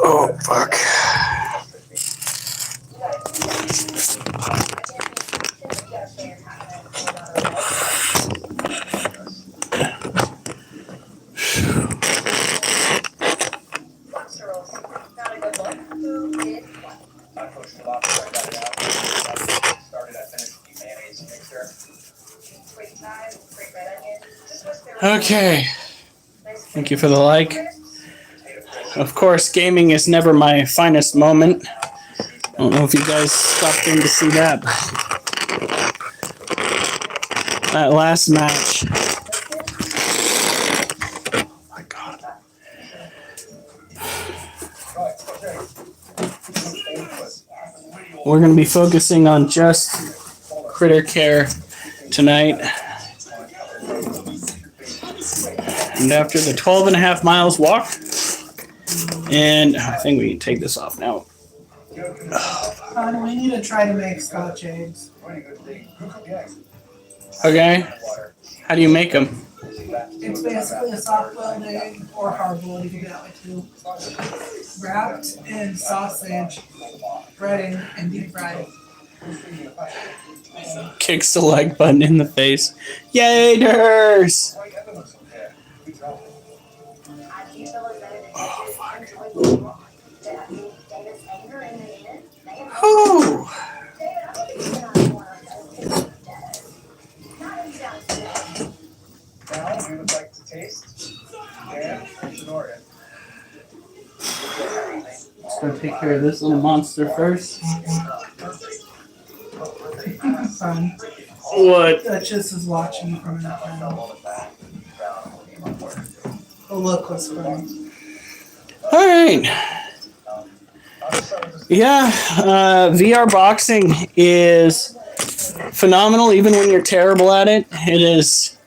Oh, fuck. Okay. Thank you for the like. Of course, gaming is never my finest moment. I don't know if you guys stopped in to see that. That last match. Oh my god. We're going to be focusing on just critter care tonight. And after the 12.5 miles walk, and I think we can take this off now. We need to try to make Scotch eggs. Okay. How do you make them? It's basically a soft-boiled egg or hard-boiled, you can do that way too. Wrapped in sausage, breading, and deep fried. Kicks the like button in the face. Yay, Durs! Oh, fuck. Whew. Now we would like to taste Dan Norton. Let's go take care of this little monster first. Fun. What? Duchess is watching from an now. The look was fun. Alright. Yeah, VR boxing is phenomenal even when you're terrible at it. It is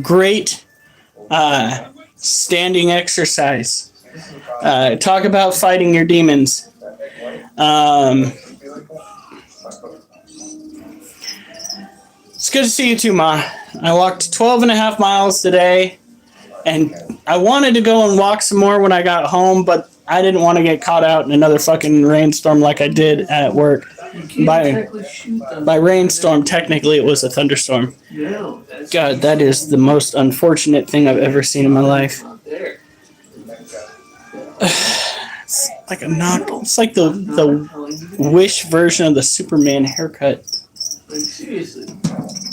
great standing exercise. Talk about fighting your demons. It's good to see you too, Ma. I walked 12.5 miles today, and I wanted to go and walk some more when I got home, but I didn't want to get caught out in another fucking rainstorm like I did at work. By rainstorm, technically it was a thunderstorm. God, that is the most unfortunate thing I've ever seen in my life. It's like a knock. It's like the Wish version of the Superman haircut. Like, seriously,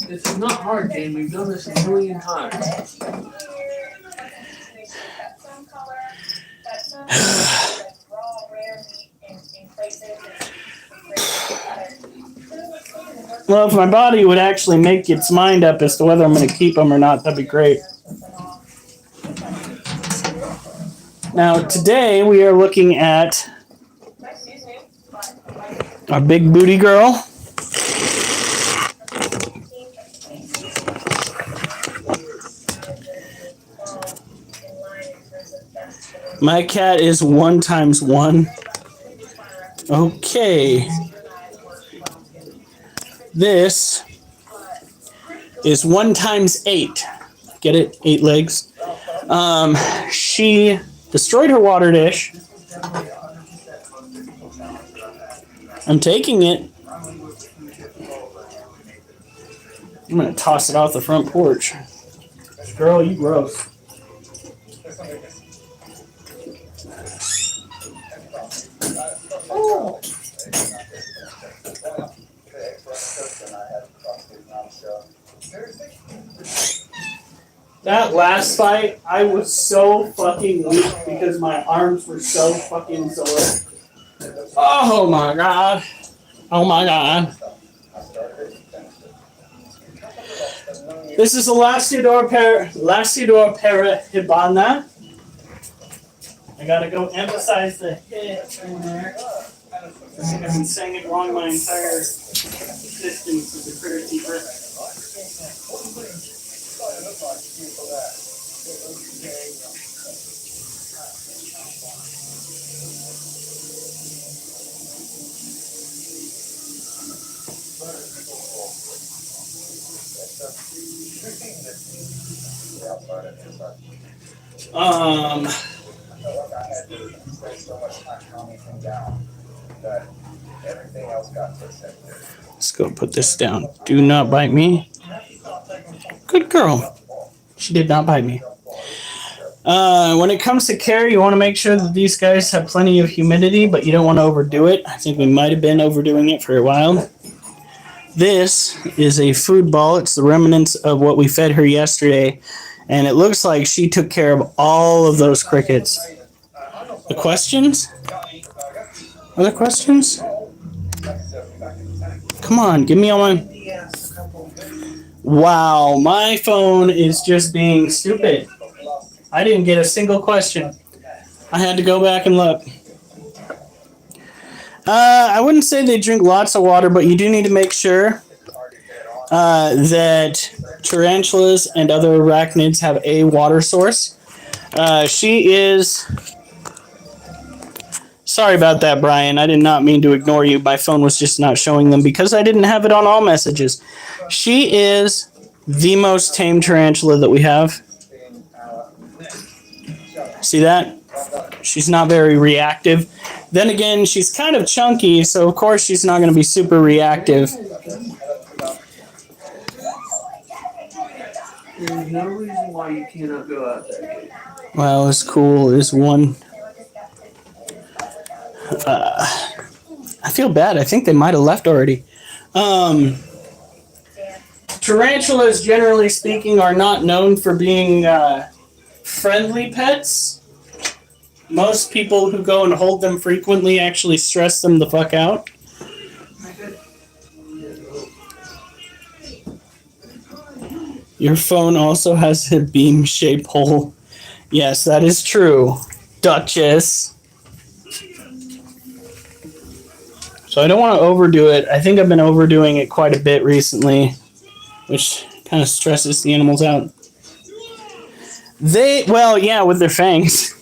this is not hard, game. We've done this a million times. Well, if my body would actually make its mind up as to whether I'm going to keep them or not, that'd be great. Now, today we are looking at our big booty girl. My cat is 1 times 1. Okay. This is 1 times 8. Get it? 8 legs. She destroyed her water dish. I'm taking it. I'm going to toss it off the front porch. Girl, you gross. Oh. That last fight, I was so fucking weak because my arms were so fucking sore. Oh my god. Oh my god. This is the Lacidor Parahibana. I gotta go emphasize the hit in there. I think I've been saying it wrong my entire existence as a critter keeper. I had to spend so much time calming him down that everything else got so sensitive. Let's go put this down. Do not bite me. Good girl. She did not bite me. When it comes to care, you want to make sure that these guys have plenty of humidity, but you don't want to overdo it. I think we might have been overdoing it for a while. This is a food ball. It's the remnants of what we fed her yesterday, and it looks like she took care of all of those crickets. The questions? Other questions? Come on, give me all my... Yes, a couple. Wow, my phone is just being stupid. I didn't get a single question. I had to go back and look. I wouldn't say they drink lots of water, but you do need to make sure that tarantulas and other arachnids have a water source. She is... Sorry about that, Brian. I did not mean to ignore you. My phone was just not showing them because I didn't have it on all messages. She is the most tame tarantula that we have. See that? She's not very reactive. Then again, she's kind of chunky, so of course she's not going to be super reactive. There's no reason why you cannot go out there. Well, as cool as one. I feel bad. I think they might have left already. Tarantulas, generally speaking, are not known for being friendly pets. Most people who go and hold them frequently actually stress them the fuck out. Your phone also has a beam-shaped hole. Yes, that is true, Duchess. So I don't want to overdo it. I think I've been overdoing it quite a bit recently, which kind of stresses the animals out. Well, yeah, with their fangs.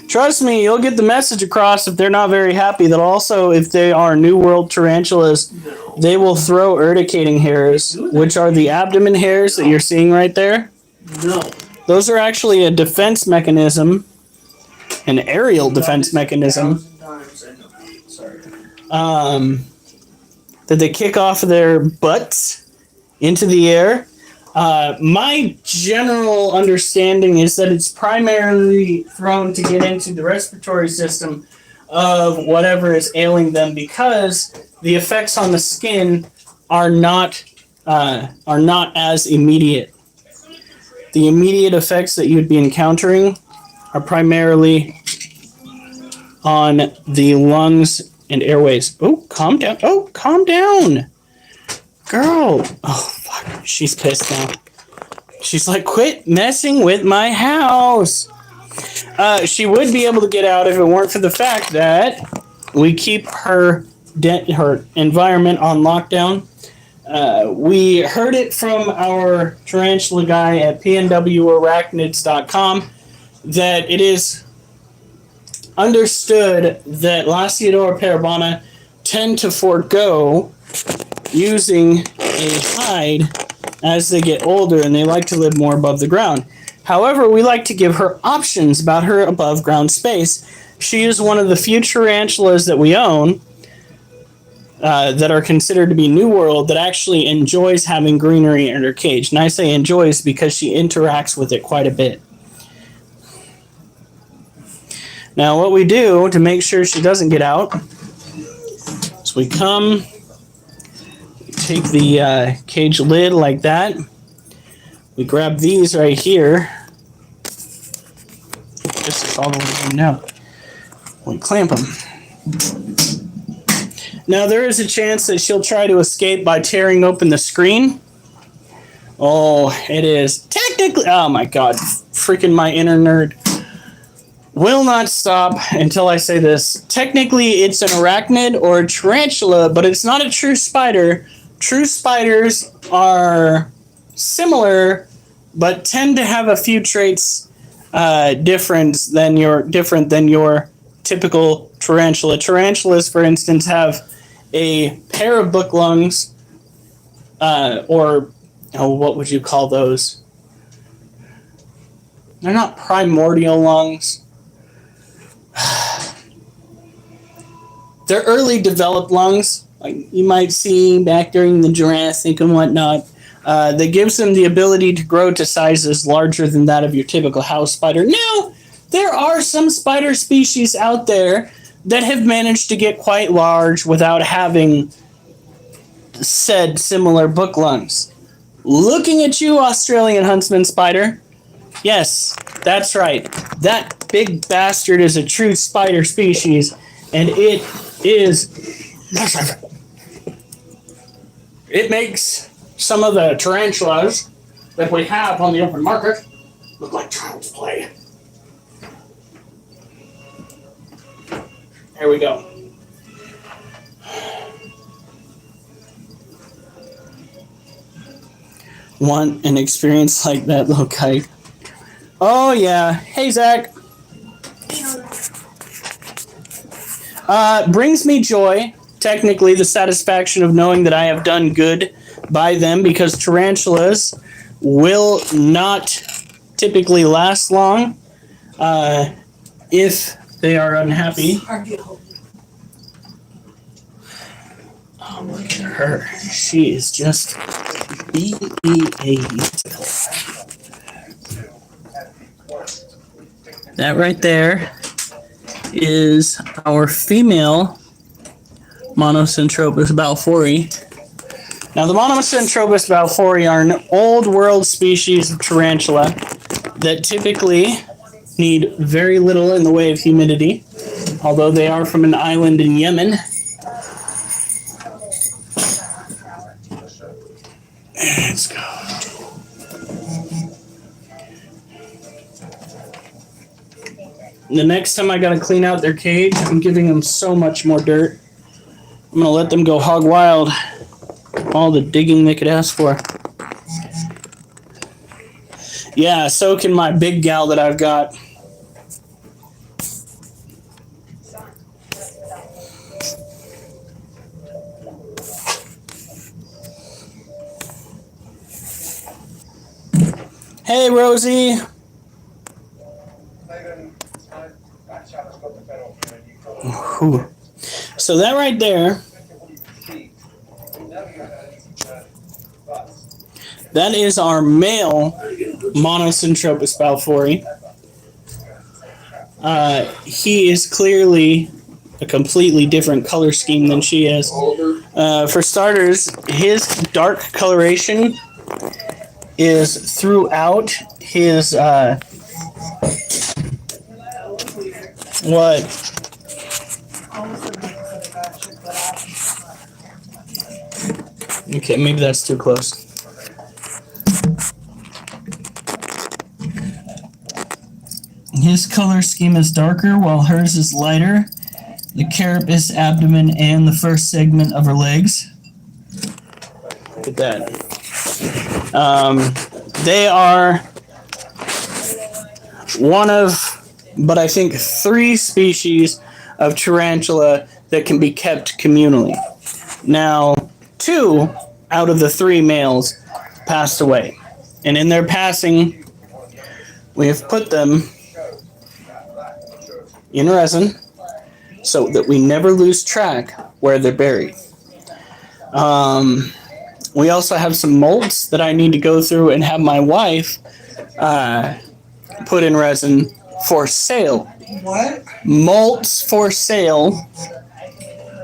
Trust me, you'll get the message across if they're not very happy. That also, if they are New World tarantulas, they will throw urticating hairs, which are the abdomen hairs that you're seeing right there. No. Those are actually a defense mechanism, an aerial defense mechanism, that they kick off of their butts into the air. My general understanding is that it's primarily thrown to get into the respiratory system of whatever is ailing them, because the effects on the skin are not as immediate. The immediate effects that you'd be encountering are primarily on the lungs and airways. Oh, calm down. Oh, calm down. Girl. Oh, fuck. She's pissed now. She's like, quit messing with my house. She would be able to get out if it weren't for the fact that we keep her environment on lockdown. We heard it from our tarantula guy at pnwarachnids.com that it is understood that Lasiodora parabana tend to forego using a hide as they get older, and they like to live more above the ground. However, we like to give her options about her above ground space. She is one of the few tarantulas that we own that are considered to be New World that actually enjoys having greenery in her cage. And I say enjoys because she interacts with it quite a bit. Now, what we do to make sure she doesn't get out is we come, take the cage lid like that. We grab these right here. This is all the way in now. We clamp them. Now, there is a chance that she'll try to escape by tearing open the screen. Oh, it is technically... Oh, my God. Freaking my inner nerd will not stop until I say this. Technically, it's an arachnid or a tarantula, but it's not a true spider. True spiders are similar, but tend to have a few traits different than your typical tarantula. Tarantulas, for instance, have a pair of book lungs, or what would you call those? They're not primordial lungs. Their early developed lungs, like you might see back during the Jurassic and whatnot, that gives them the ability to grow to sizes larger than that of your typical house spider. Now, there are some spider species out there that have managed to get quite large without having said similar book lungs. Looking at you, Australian huntsman spider. Yes, that's right. That big bastard is a true spider species, and it is massive. It makes some of the tarantulas that we have on the open market look like child's play. Here we go. Want an experience like that, little kite? Oh yeah. Hey Zach. Brings me joy, technically the satisfaction of knowing that I have done good by them, because tarantulas will not typically last long if they are unhappy. Oh, look at her. She is just That right there is our female Monocentropus balfouri. Now, the Monocentropus balfouri are an old world species of tarantula that typically need very little in the way of humidity, although they are from an island in Yemen. Let's go. The next time I gotta clean out their cage, I'm giving them so much more dirt. I'm gonna let them go hog wild. All the digging they could ask for. Yeah, so can my big gal that I've got. Hey, Rosie. Ooh. So that right there, that is our male Monocentropus balfouri. He is clearly a completely different color scheme than she is. For starters, his dark coloration is throughout his what? Okay, maybe that's too close. His color scheme is darker, while hers is lighter. The carapace, abdomen, and the first segment of her legs. Look at that. They are one of, but I think 3 species of tarantula that can be kept communally. Now, 2 out of the 3 males passed away. And in their passing, we have put them in resin so that we never lose track where they're buried. We also have some molds that I need to go through and have my wife put in resin for sale. What? Molds for sale.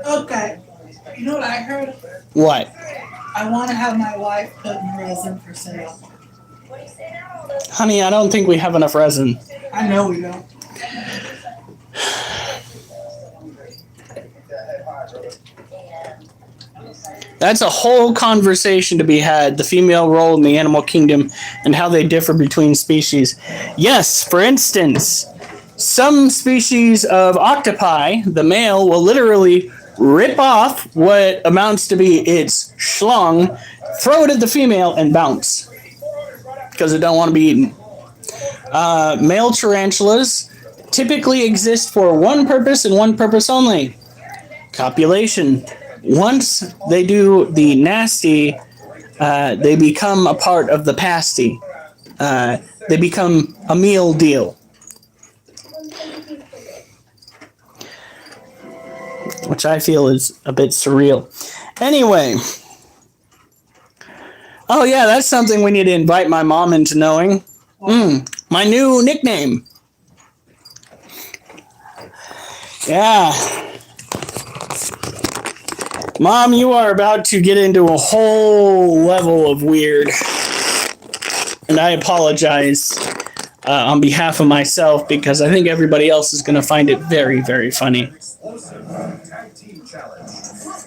Okay. You know what I heard? What? I want to have my wife put in resin for sale. Honey, I don't think we have enough resin. I know we don't. That's a whole conversation to be had, the female role in the animal kingdom and how they differ between species. Yes, for instance, some species of octopi, the male will literally rip off what amounts to be its schlong, throw it at the female, and bounce because it don't want to be eaten. Male tarantulas typically exist for one purpose and one purpose only: copulation. Once they do the nasty, they become a part of the pasty. They become a meal deal. which I feel is a bit surreal. Anyway. Oh, yeah, that's something we need to invite my mom into knowing. My new nickname. Yeah. Mom, you are about to get into a whole level of weird. And I apologize on behalf of myself because I think everybody else is going to find it very, very funny.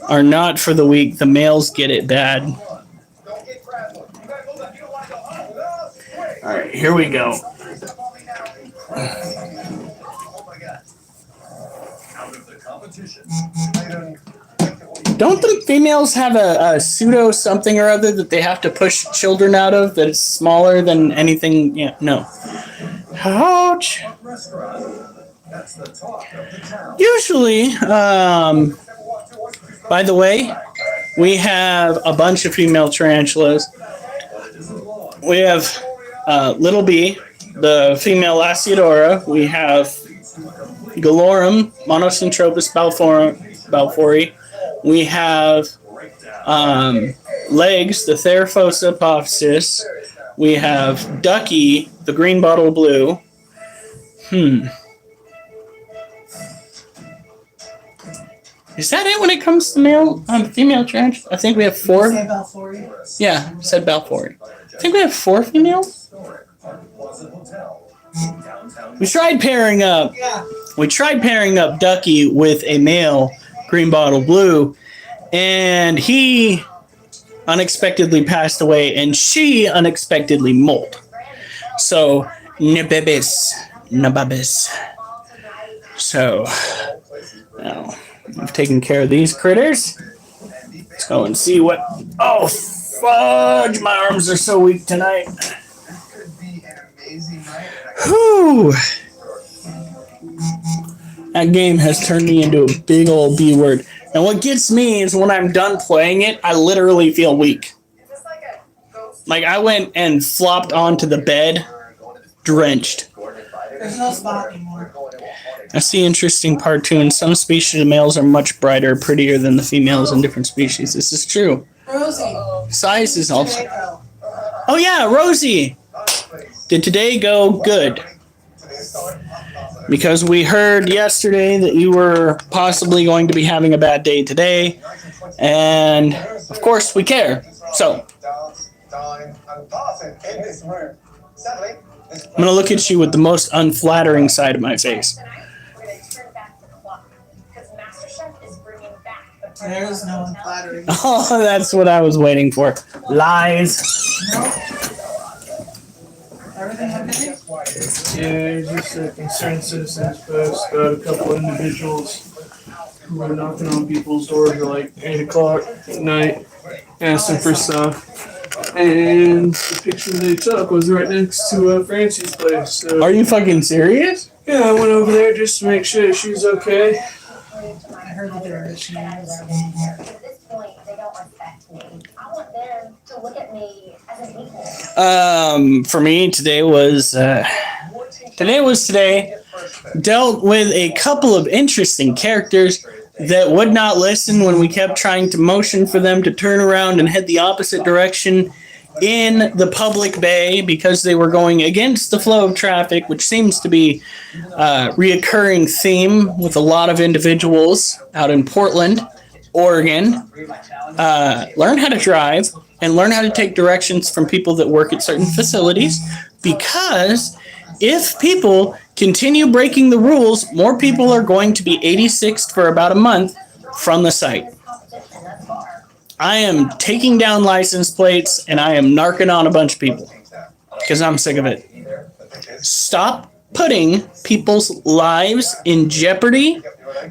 Are not for the weak. The males get it bad. All right, here we go. Don't the females have a pseudo something or other that they have to push children out of that is smaller than anything? Yeah, no. Ouch. Usually, by the way, we have a bunch of female tarantulas. We have Little Bee, the female Lasiodora. We have Galorum, Monocentropus balfouri. We have Legs, the Theraphosa apophysis. We have Ducky, the green bottle blue. Is that it when it comes to female tarantula? I think we have 4. Say balfouri? Yeah, said balfouri. I think we have 4 females. We tried pairing up. Yeah. We tried pairing up Ducky with a male green bottle blue, and he unexpectedly passed away, and she unexpectedly molted. So, nababis. So, now I've taken care of these critters. Let's go and see what. Oh, fudge! My arms are so weak tonight. Whew. That game has turned me into a big old B word. And what gets me is when I'm done playing it, I literally feel weak. Like I went and flopped onto the bed, drenched. There's no spot anymore. I see interesting part too. In some species, the males are much brighter, prettier than the females in different species. This is true. Rosie. Size is also. Today go. Oh yeah, Rosie. Did today go good? Because we heard yesterday that you were possibly going to be having a bad day today, and of course we care. So I'm gonna look at you with the most unflattering side of my face. There's no one flattering. Oh, that's what I was waiting for. Lies. Everything okay? Yeah, just a concerned citizens post about a couple individuals who were knocking on people's doors at like 8 o'clock at night, asking for stuff. And the picture they took was right next to Francie's place. So, Are you fucking serious? yeah, I went over there just to make sure she's okay. I heard that they were issues. At this point, they don't respect me. I want them to look at me as an equal. For me, today was today. Dealt with a couple of interesting characters that would not listen when we kept trying to motion for them to turn around and head the opposite direction in the public bay because they were going against the flow of traffic, which seems to be a reoccurring theme with a lot of individuals out in Portland, Oregon. Learn how to drive and learn how to take directions from people that work at certain facilities, because if people continue breaking the rules, more people are going to be 86th for about a month from the site. I am taking down license plates and I am narking on a bunch of people because I'm sick of it. Stop putting people's lives in jeopardy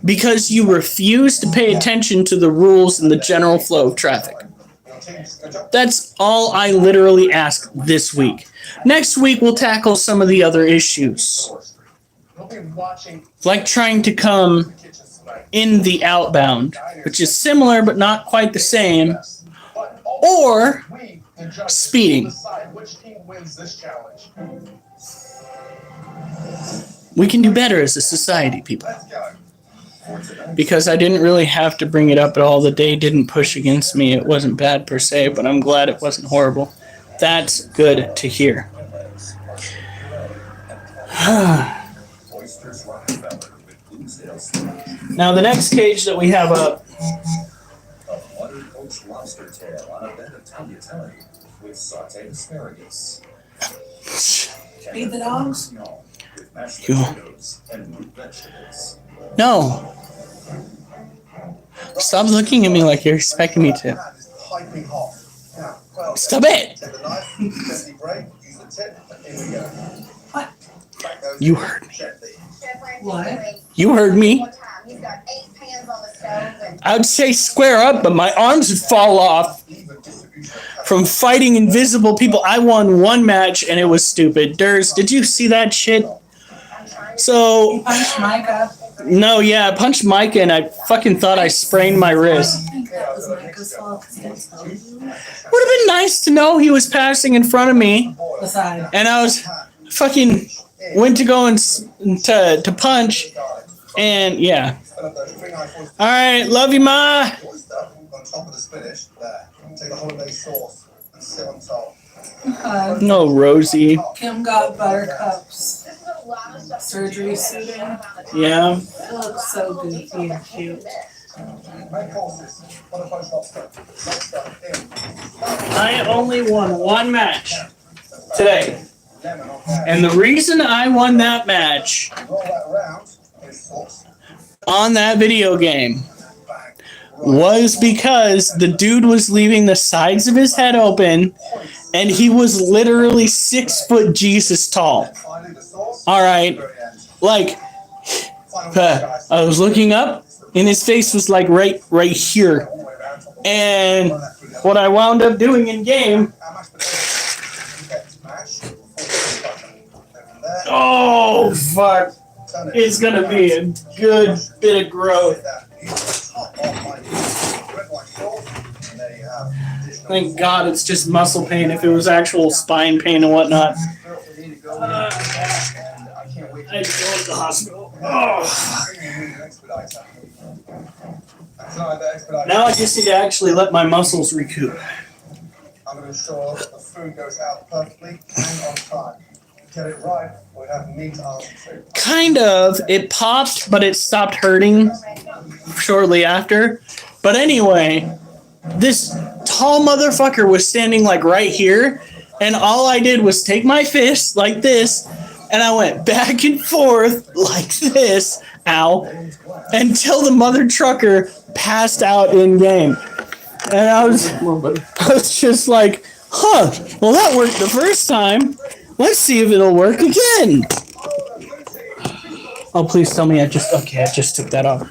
because you refuse to pay attention to the rules and the general flow of traffic. That's all I literally ask this week. Next week, we'll tackle some of the other issues, like trying to come in the outbound, which is similar but not quite the same, or speeding. We can do better as a society, people. because I didn't really have to bring it up at all. The day didn't push against me. It wasn't bad per se, but I'm glad it wasn't horrible. That's good to hear. Now the next cage that we have up. A butter-poached lobster tail on a bed of tagliatelle with sautéed asparagus. Feed the dogs? With mashed You- potatoes and root vegetables. No. Stop looking at me like you're expecting me to. Piping hot. Now, well, Stop it. take the knife, gently break, use the tip, and here we go. What? Back goes You the heard me. gently. What? You heard me. One time, he's got 8 pans on the stove and I would say square up, but my arms would fall off Even distribution of from fighting invisible people. I won one match and it was stupid. Durs, did you see that shit? So, Punch Micah. no, yeah, I punched Micah and I fucking thought I sprained my wrist. I think that was Micah's fault because he didn't tell you. Would have been nice to know he was passing in front of me Besides, and I was fucking went to go and to punch and yeah. All right, love you, Ma. oyster on top of the spinach. There. Take the holiday sauce and sit on top. No, Rosie. Kim got buttercups. this is a lot of stuff. Surgery suit in. Yeah. It looks so goofy and cute. Main courses. Butter-poached lobster. Lobster in. I only won one match today. Lemon on there. And the reason I won that match Roll that around. Here's sauce. on that video game Bang. was because the dude was leaving the sides of his head open and he was literally 6 foot Jesus tall. Finally, the sauce. All right. Very end. Like, Final guys. I was looking up and his face was like right here. All the way around. And what I wound up doing in game, Our mashed potatoes. You get mash before the butter. Then from there, oh fuck, turn it. it's gonna be a good bit of growth. That is top of my red wine sauce. And there you have additional Thank God it's just muscle pain. If it was actual spine pain and whatnot, syrup we need to go with. And I can't wait I'd to go to the hospital. Oh. bring you an expediter. That's not the expediter. Now I just need to actually let my muscles recoup. I'm going to ensure that the food goes out perfectly and on time. Get it right, we have meat on too. Kind of. It popped, but it stopped hurting shortly after. But anyway, this tall motherfucker was standing like right here, and all I did was take my fist like this, and I went back and forth like this, ow, until the mother trucker passed out in game. And I was just like, huh, well that worked the first time. Let's see if it'll work again. Oh, please tell me I just took that off.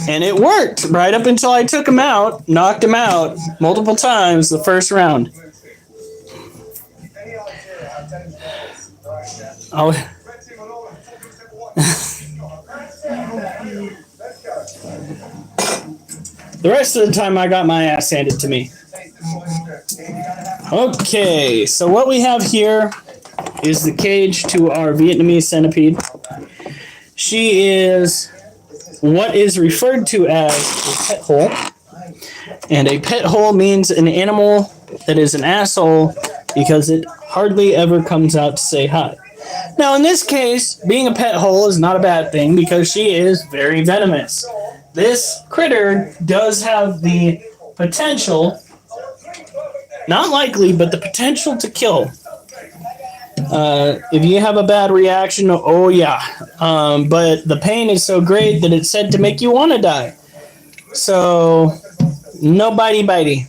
And it worked right up until I took him out, knocked him out multiple times the first round. Any idea how dangerous it is? Right, yeah. Oh, Red team on order. Let's go. the rest of the time I got my ass handed to me. Taste this oyster. Okay, so what we have here is the cage to our Vietnamese centipede. She is what is referred to as a pet hole. And a pet hole means an animal that is an asshole because it hardly ever comes out to say hi. Now, in this case, being a pet hole is not a bad thing because she is very venomous. This critter does have the potential, not likely, but the potential to kill. If you have a bad reaction, oh yeah. But the pain is so great that it's said to make you want to die. So, no bitey.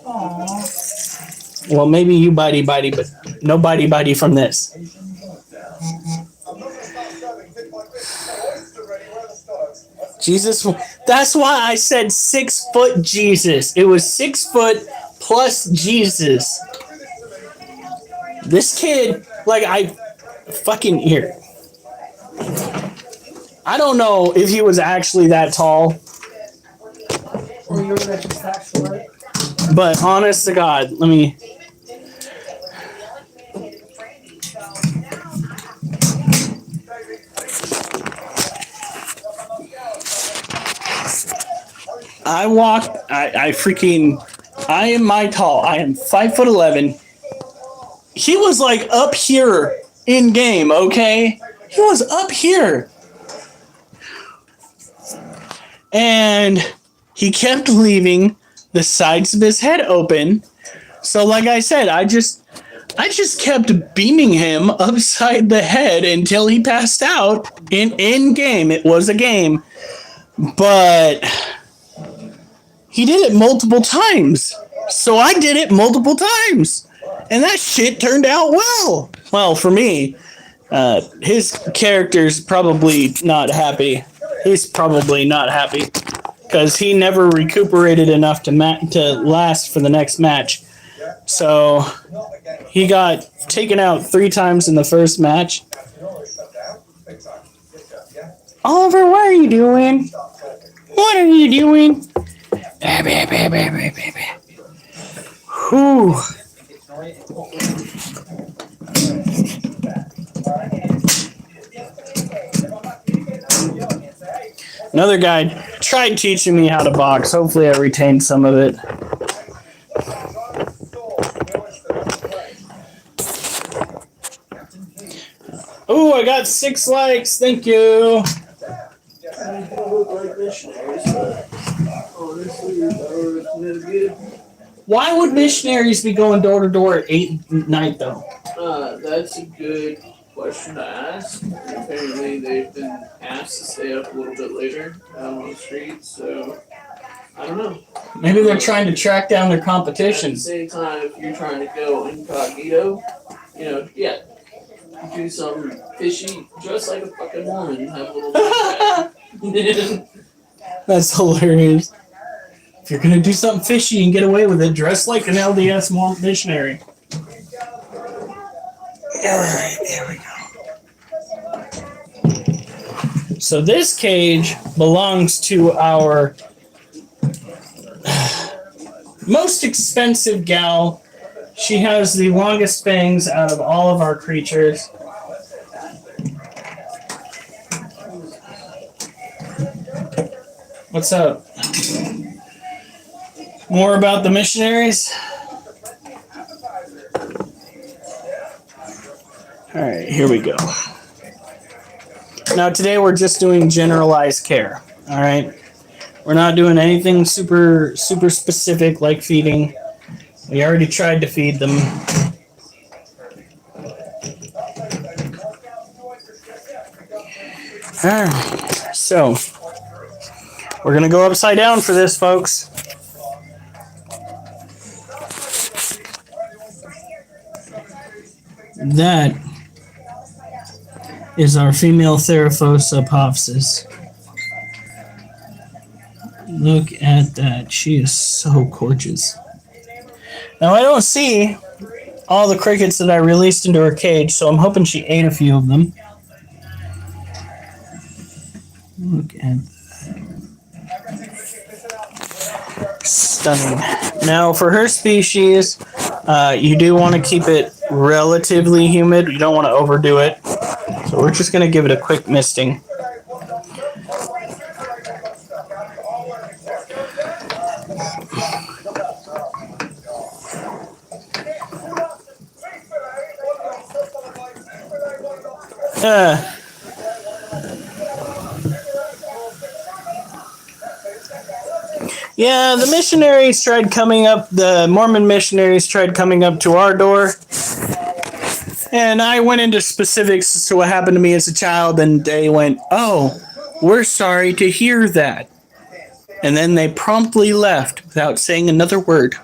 Aww. Well, maybe you bitey, but no bitey from this. I'm not going to start serving bit by bit. The oyster ready. Where are the stars? Jesus, that's why I said 6 foot Jesus. It was 6 foot plus Jesus. This kid, like I fucking here. I don't know if he was actually that tall, Or you were just actually. but honest to God, let me. I am my tall. I am 5'11". He was like up here in game, okay? He was up here. And he kept leaving the sides of his head open. So like I said, I just kept beaming him upside the head until he passed out in game. It was a game. But he did it multiple times. So I did it multiple times. And that shit turned out well. Well, for me, his character's probably not happy. He's probably not happy because he never recuperated enough to last for the next match. So he got taken out 3 times in the first match. Oliver, what are you doing? What are you doing? Whew. Another guy tried teaching me how to box. Hopefully I retained some of it. Oh, I got 6 likes. Thank you. Why would missionaries be going door to door at 8 at night, though? That's a good question to ask. Apparently, they've been asked to stay up a little bit later out on the street, so I don't know. Maybe they're trying to track down their At competition. the same time, if you're trying to go incognito, do something fishy, dress like a fucking woman, have a little backpack. That's hilarious. If you're gonna do something fishy and get away with it, dress like an LDS missionary. Alright, there we go. So this cage belongs to our most expensive gal. She has the longest fangs out of all of our creatures. What's up? More about the missionaries? Alright, here we go. Now today we're just doing generalized care. Alright? We're not doing anything super specific like feeding. We already tried to feed them. Alright, so we're going to go upside down for this, folks. That is our female Theraphosa Popsis. Look at that. She is so gorgeous. Now, I don't see all the crickets that I released into her cage, so I'm hoping she ate a few of them. Look at that. Stunning. Now, for her species, you do want to keep it relatively humid. You don't want to overdo it. So we're just going to give it a quick misting. Yeah, the missionaries tried coming up, the Mormon missionaries tried coming up to our door. And I went into specifics as to what happened to me as a child, and they went, "Oh, we're sorry to hear that." And then they promptly left without saying another word.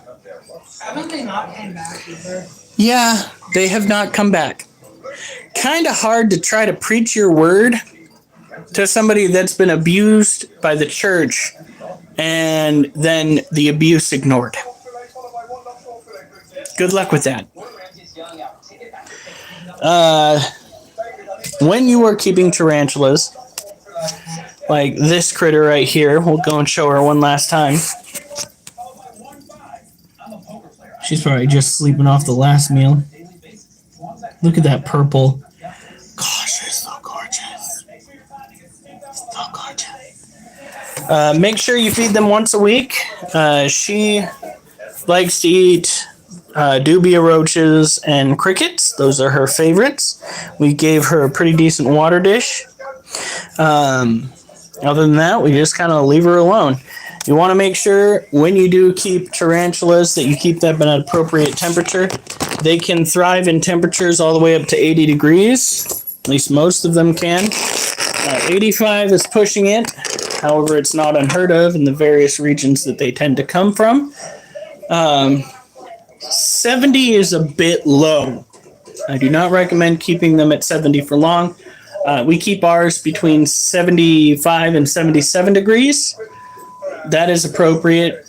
Haven't they not come back either? Yeah, they have not come back. Kind of hard to try to preach your word to somebody that's been abused by the church and then the abuse ignored. Good luck with that. When you are keeping tarantulas, like this critter right here, we'll go and show her one last time. She's probably just sleeping off the last meal. Look at that purple. Gosh, she's so gorgeous. So gorgeous. Make sure you feed them once a week. She likes to eat dubia roaches and crickets. Those are her favorites. We gave her a pretty decent water dish. Other than that, we just kind of leave her alone. You want to make sure when you do keep tarantulas that you keep them at an appropriate temperature. They can thrive in temperatures all the way up to 80 degrees. At least most of them can. 85 is pushing it. However, it's not unheard of in the various regions that they tend to come from. 70 is a bit low. I do not recommend keeping them at 70 for long. We keep ours between 75 and 77 degrees. That is appropriate.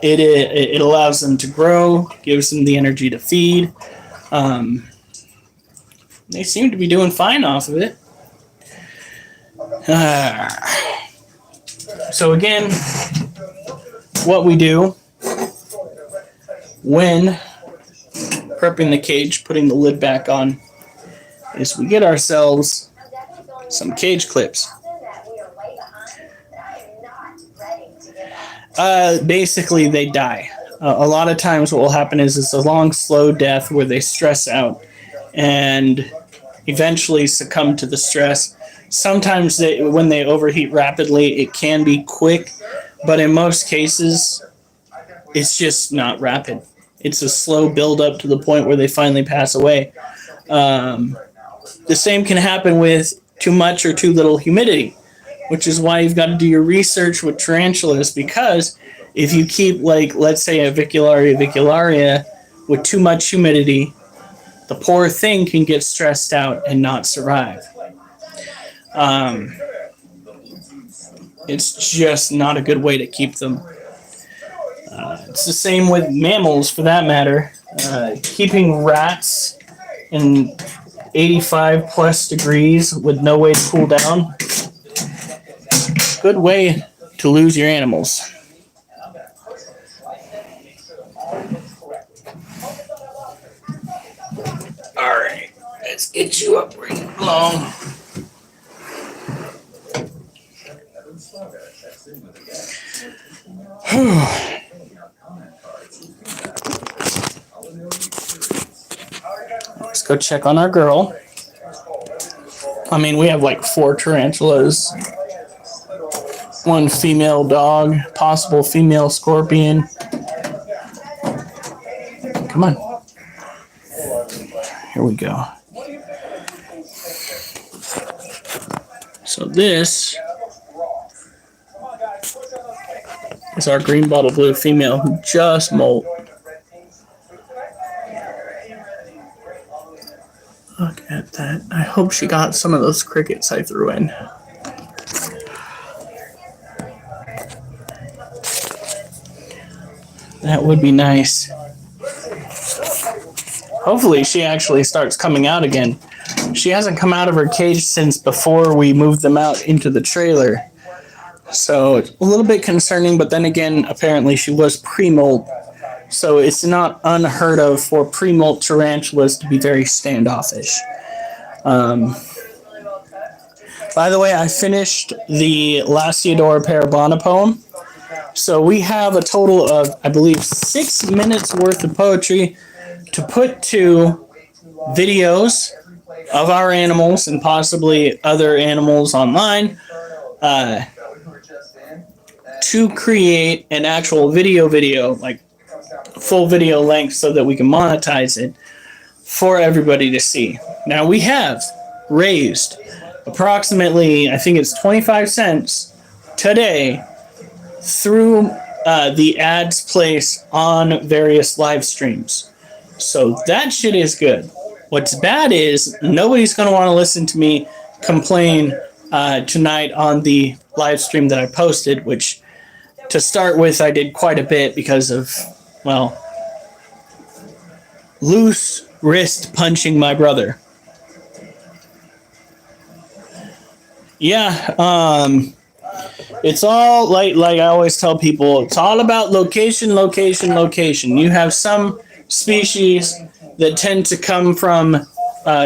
It allows them to grow, gives them the energy to feed. They seem to be doing fine off of it. So again, what we do when prepping the cage, putting the lid back on, is we get ourselves some cage clips. Basically, they die. A lot of times what will happen is it's a long, slow death where they stress out and eventually succumb to the stress. Sometimes when they overheat rapidly, it can be quick, but in most cases, it's just not rapid. It's a slow build-up to the point where they finally pass away. The same can happen with too much or too little humidity, which is why you've got to do your research with tarantulas, because if you keep, like, let's say a vicularia with too much humidity, the poor thing can get stressed out and not survive. It's just not a good way to keep them. It's the same with mammals, for that matter. Keeping rats in 85 plus degrees with no way to cool down, good way to lose your animals. All right, let's get you up where you belong. Let's go check on our girl. I mean, we have like 4 tarantulas, 1 female dog, possible female scorpion. Come on. Here we go. So this is our green bottle blue female who just molt. Look at that. I hope she got some of those crickets I threw in. That would be nice. Hopefully she actually starts coming out again. She hasn't come out of her cage since before we moved them out into the trailer. So it's a little bit concerning, but then again, apparently she was pre-molt. So it's not unheard of for pre-molt tarantulas to be very standoffish. By the way, I finished the Lasiodora Parabana poem. So we have a total of, I believe, 6 minutes worth of poetry to put to videos of our animals and possibly other animals online to create an actual video, like full video length, so that we can monetize it for everybody to see. Now, we have raised approximately, I think it's 25 cents today through the ads placed on various live streams. So that shit is good. What's bad is nobody's going to want to listen to me complain tonight on the live stream that I posted, which to start with I did quite a bit because of, well, loose wrist punching my brother. Yeah, it's all like I always tell people, it's all about location, location, location. You have some species that tend to come from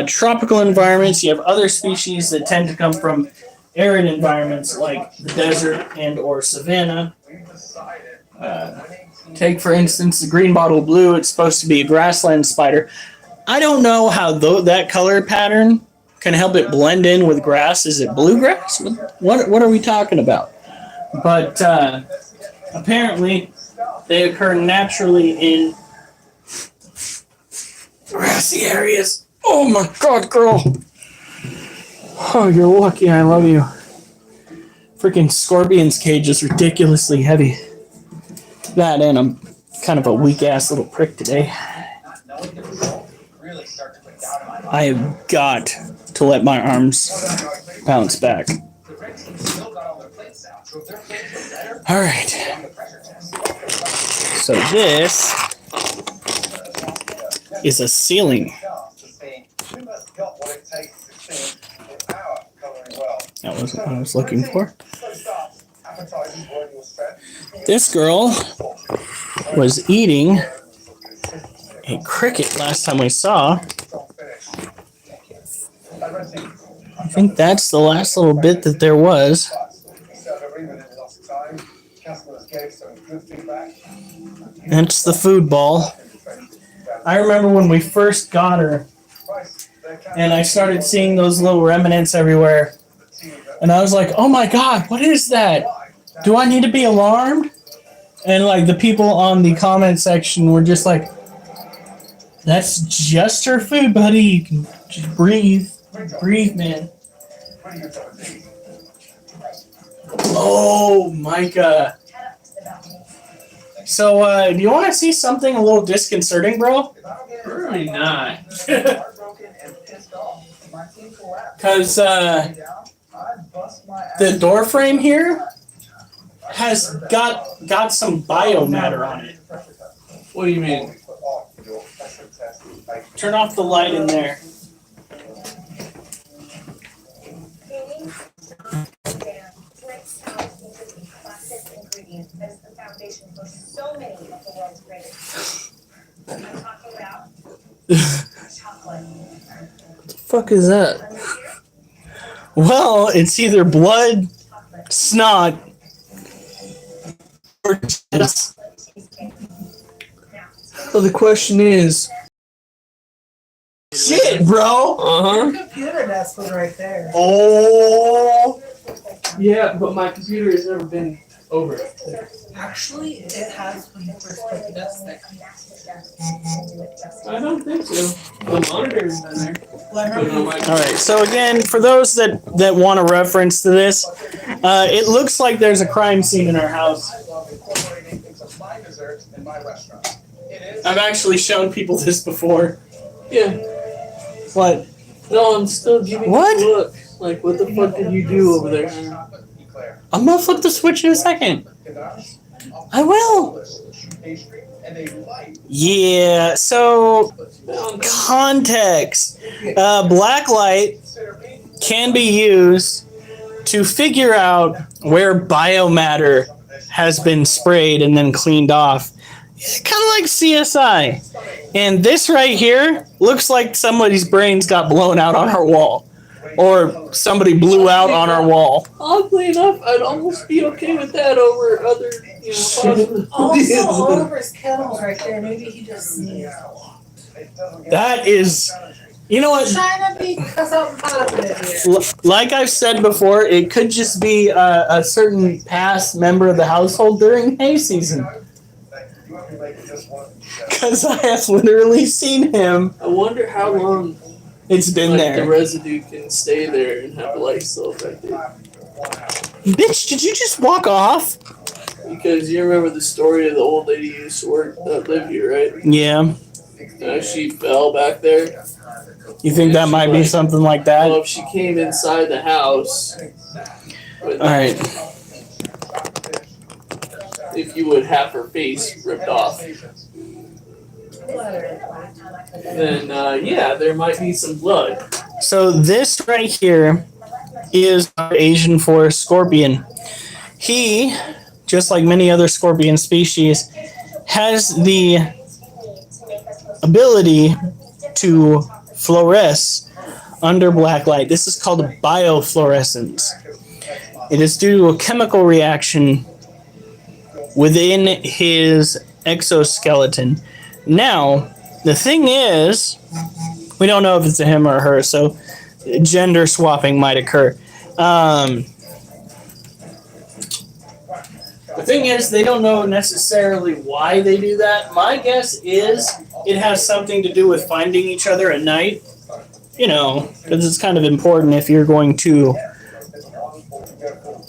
tropical environments. You have other species that tend to come from arid environments like the desert and or savanna. Take, for instance, the green bottle blue. It's supposed to be a grassland spider. I don't know how that color pattern can help it blend in with grass. Is it bluegrass? What are we talking about? But apparently, they occur naturally in grassy areas. Oh my God, girl! Oh, you're lucky. I love you. Freaking scorpion's cage is ridiculously heavy. That, and I'm kind of a weak ass little prick today. I have got to let my arms bounce back. All right. So this is a ceiling. That was what I was looking for. This girl was eating a cricket last time we saw. I think that's the last little bit that there was. That's the food ball. I remember when we first got her and I started seeing those little remnants everywhere. And I was like, oh my God, what is that? Do I need to be alarmed? And like the people on the comment section were just like, that's just her food, buddy. You can just breathe. Breathe, man. Oh, Micah. So, do you want to see something a little disconcerting, bro? Really not. Because the door frame here has got some biomatter on it. What do you mean? Turn off the light in there. What the fuck is that? Well, it's either blood, snot, or piss. So the question is, shit, bro. Your computer desk was right there. Oh. yeah, but my computer has never been over there. Actually, it has when you first put the desk there. I don't think so. The monitor is in there. Well, I remember All right. So again, for those that want a reference to this, it looks like there's a crime scene in our house. I've actually shown people this before. Yeah. What? No, I'm still giving What? you a look. Like, what the fuck did you do over there? I'm gonna flip the switch in a second. I will. Yeah. So context. Black light can be used to figure out where biomatter has been sprayed and then cleaned off. Kind of like CSI. And this right here looks like somebody's brains got blown out on our wall. Or somebody blew out on our wall. Oddly enough, I'd almost be okay with that over other, also Oliver's kennels right there. Maybe he just sneezed. That is, you know what? Trying to be something positive here. Like I've said before, it could just be a certain past member of the household during hay season. Because I have literally seen him. I wonder how long It's been the there. residue can stay there and have life still affected. Bitch, did you just walk off? Because you remember the story of the old lady who used to work that lived here, right? Yeah. She fell back there. You think that might be something like that? Well, if she came inside the house, with, Alright. if you would have her face ripped off, then yeah, there might be some blood. So this right here is our Asian forest scorpion. He, just like many other scorpion species, has the ability to fluoresce under black light. This is called biofluorescence. It is due to a chemical reaction within his exoskeleton. Now, the thing is, we don't know if it's a him or a her, so gender swapping might occur. The thing is, they don't know necessarily why they do that. My guess is it has something to do with finding each other at night. You know, because it's kind of important if you're going to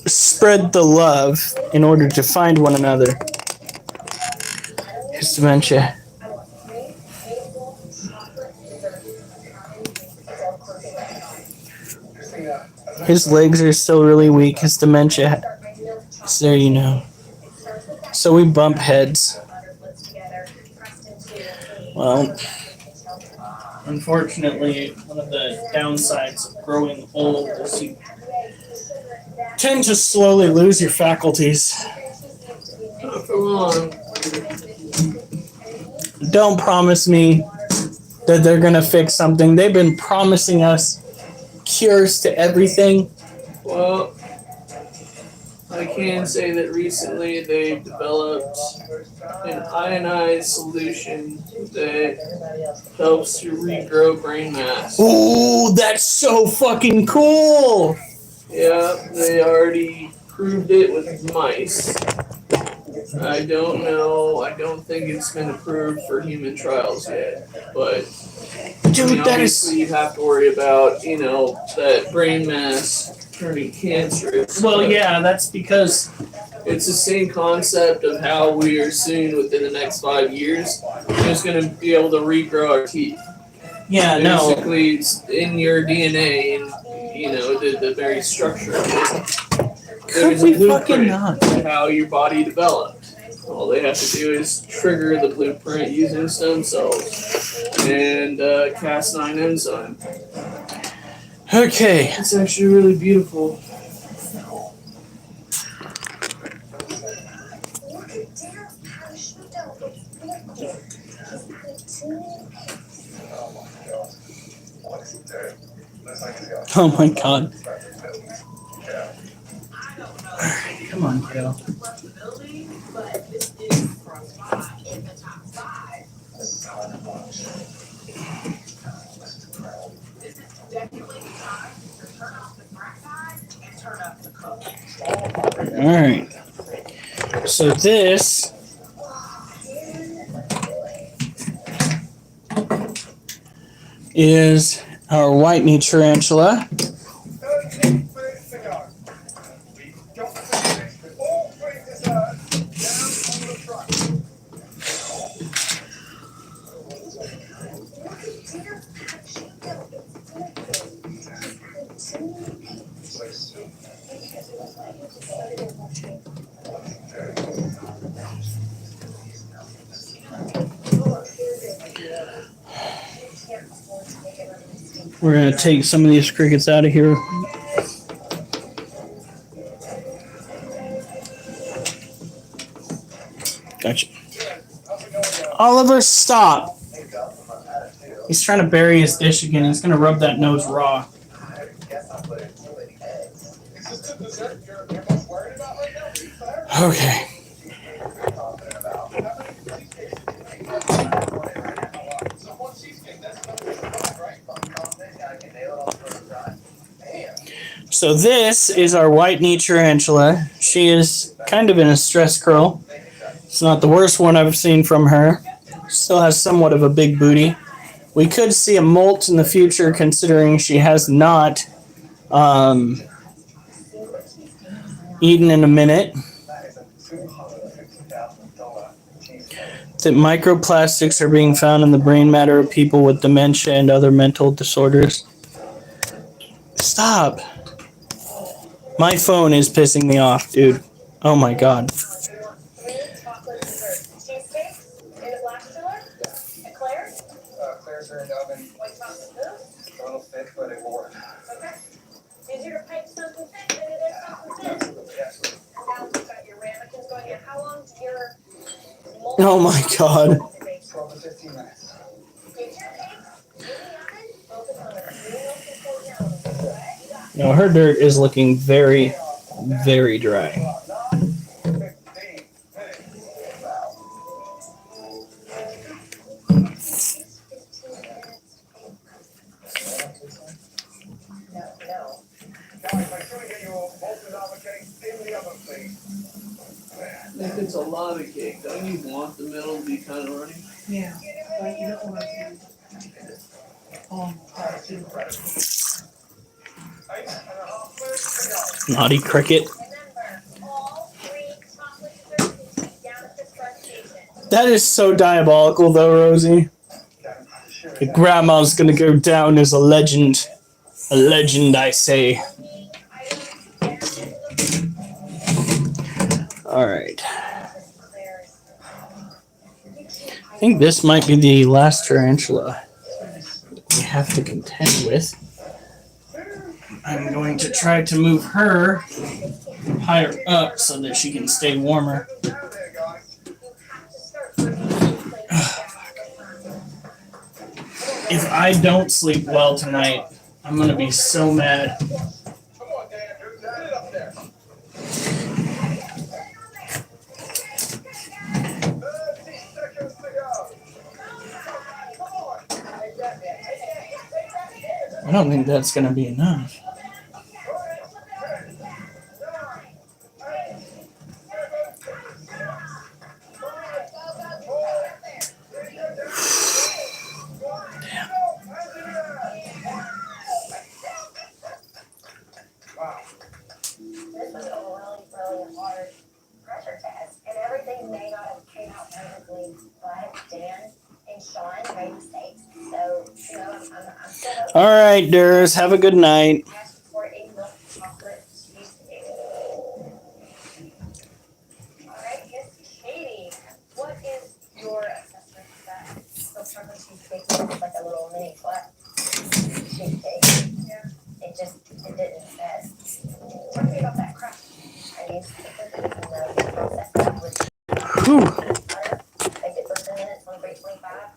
spread the love in order to find one another. His dementia. His legs are still really weak. His dementia. So you know. So we bump heads. Well, unfortunately, one of the downsides of growing old is you tend to slowly lose your faculties. Not for long. Don't promise me that they're going to fix something. They've been promising us cures to everything. Well, I can say that recently they've developed an ionized solution that helps to regrow brain mass. Ooh, that's so fucking cool! Yeah, they already proved it with mice. I don't know. I don't think it's been approved for human trials yet. But Dude, that is... obviously you have to worry about, that brain mass turning cancerous. Well, yeah, that's because... It's the same concept of how we are soon, within the next 5 years, just going to be able to regrow our teeth. Yeah, no. Basically, it's in your DNA and, the very structure of it. Could we fucking not? How your body developed. All they have to do is trigger the blueprint using stem cells and Cas9 enzyme. Okay. It's actually really beautiful. Oh my god. Come on, kiddo. Alright. So this is our white knee tarantula. We're going to take some of these crickets out of here. Gotcha. Oliver, stop. He's trying to bury his dish again. He's going to rub that nose raw. Okay. So this is our white knee tarantula. She is kind of in a stress curl. It's not the worst one I've seen from her. Still has somewhat of a big booty. We could see a molt in the future considering she has not eaten in a minute. That microplastics are being found in the brain matter of people with dementia and other mental disorders. Stop. My phone is pissing me off, dude. Oh my god. Claire's are in the oven. A little thick, but it will work. Okay. Easier to pipe something thick than it is something thin. Absolutely. Now you've got your ramekins going in. How long do your Oh my god. 12 to 15 minutes. Get your cakes in the oven. Focus on a real control. No, her dirt is looking very, very dry. 15 minutes. No. Guys, make sure you get your molten lava cake in the oven, please. If it's a lava cake, don't you want the middle to be kind of runny? Yeah, but you don't want to be hard to. 8.5 minutes to go. Naughty cricket. Remember, all 3 chocolate desserts down at this rest station. That is so diabolical, though, Rosie. Your grandma's gonna go down as a legend. A legend, I say. Alright. I think this might be the last tarantula we have to contend with. I'm going to try to move her higher up so that she can stay warmer. Down there, guys. If I don't sleep well tonight, I'm gonna be so mad. Come on, Dan, Andrew, get it up there. 30 seconds to go. Come on. Take that, Dan. Take that. I don't think that's gonna be enough. 'm still All right, Durs. Have a good night. ask for a milk chocolate cheesecake. Alright, Miss Katie, what is your assessment of that milk chocolate cheesecake? It's like a little mini flat cheesecake. Yeah. It didn't talk to me about that crust. I used to put it in the process that was Whew. butter. Baked it for 10 minutes on 325.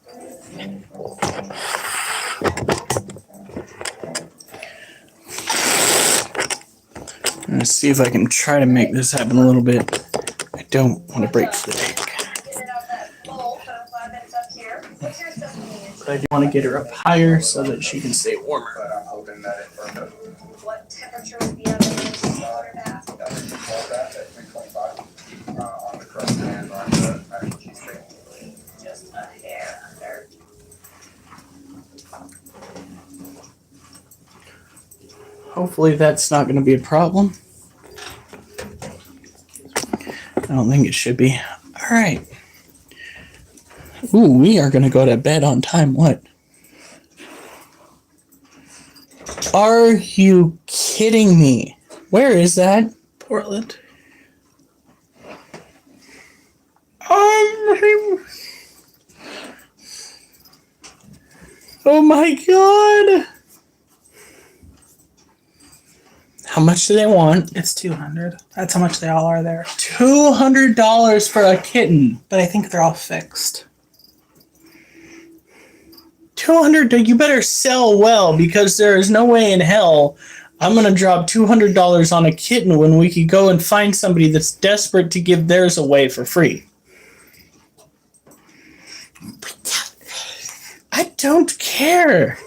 Let's see if I can try to make this happen a little bit. I don't want to break the tank. Get it out that bowl for 5 minutes up here. What's your stuff mean? But I do want to get her up higher so that she can stay warmer. But I'm hoping that it burned up. What temperature would the oven in water bath? That was before that at 325 on the crust and on the actual cheesecake. Just a hair under. Hopefully that's not going to be a problem. I don't think it should be. All right. Ooh, we are going to go to bed on time. What? Are you kidding me? Where is that? Portland. Oh my God. How much do they want? It's $200. That's how much they all are there. $200 for a kitten. But I think they're all fixed. 200. You better sell well, because there is no way in hell I'm gonna drop $200 on a kitten when we could go and find somebody that's desperate to give theirs away for free. I don't care.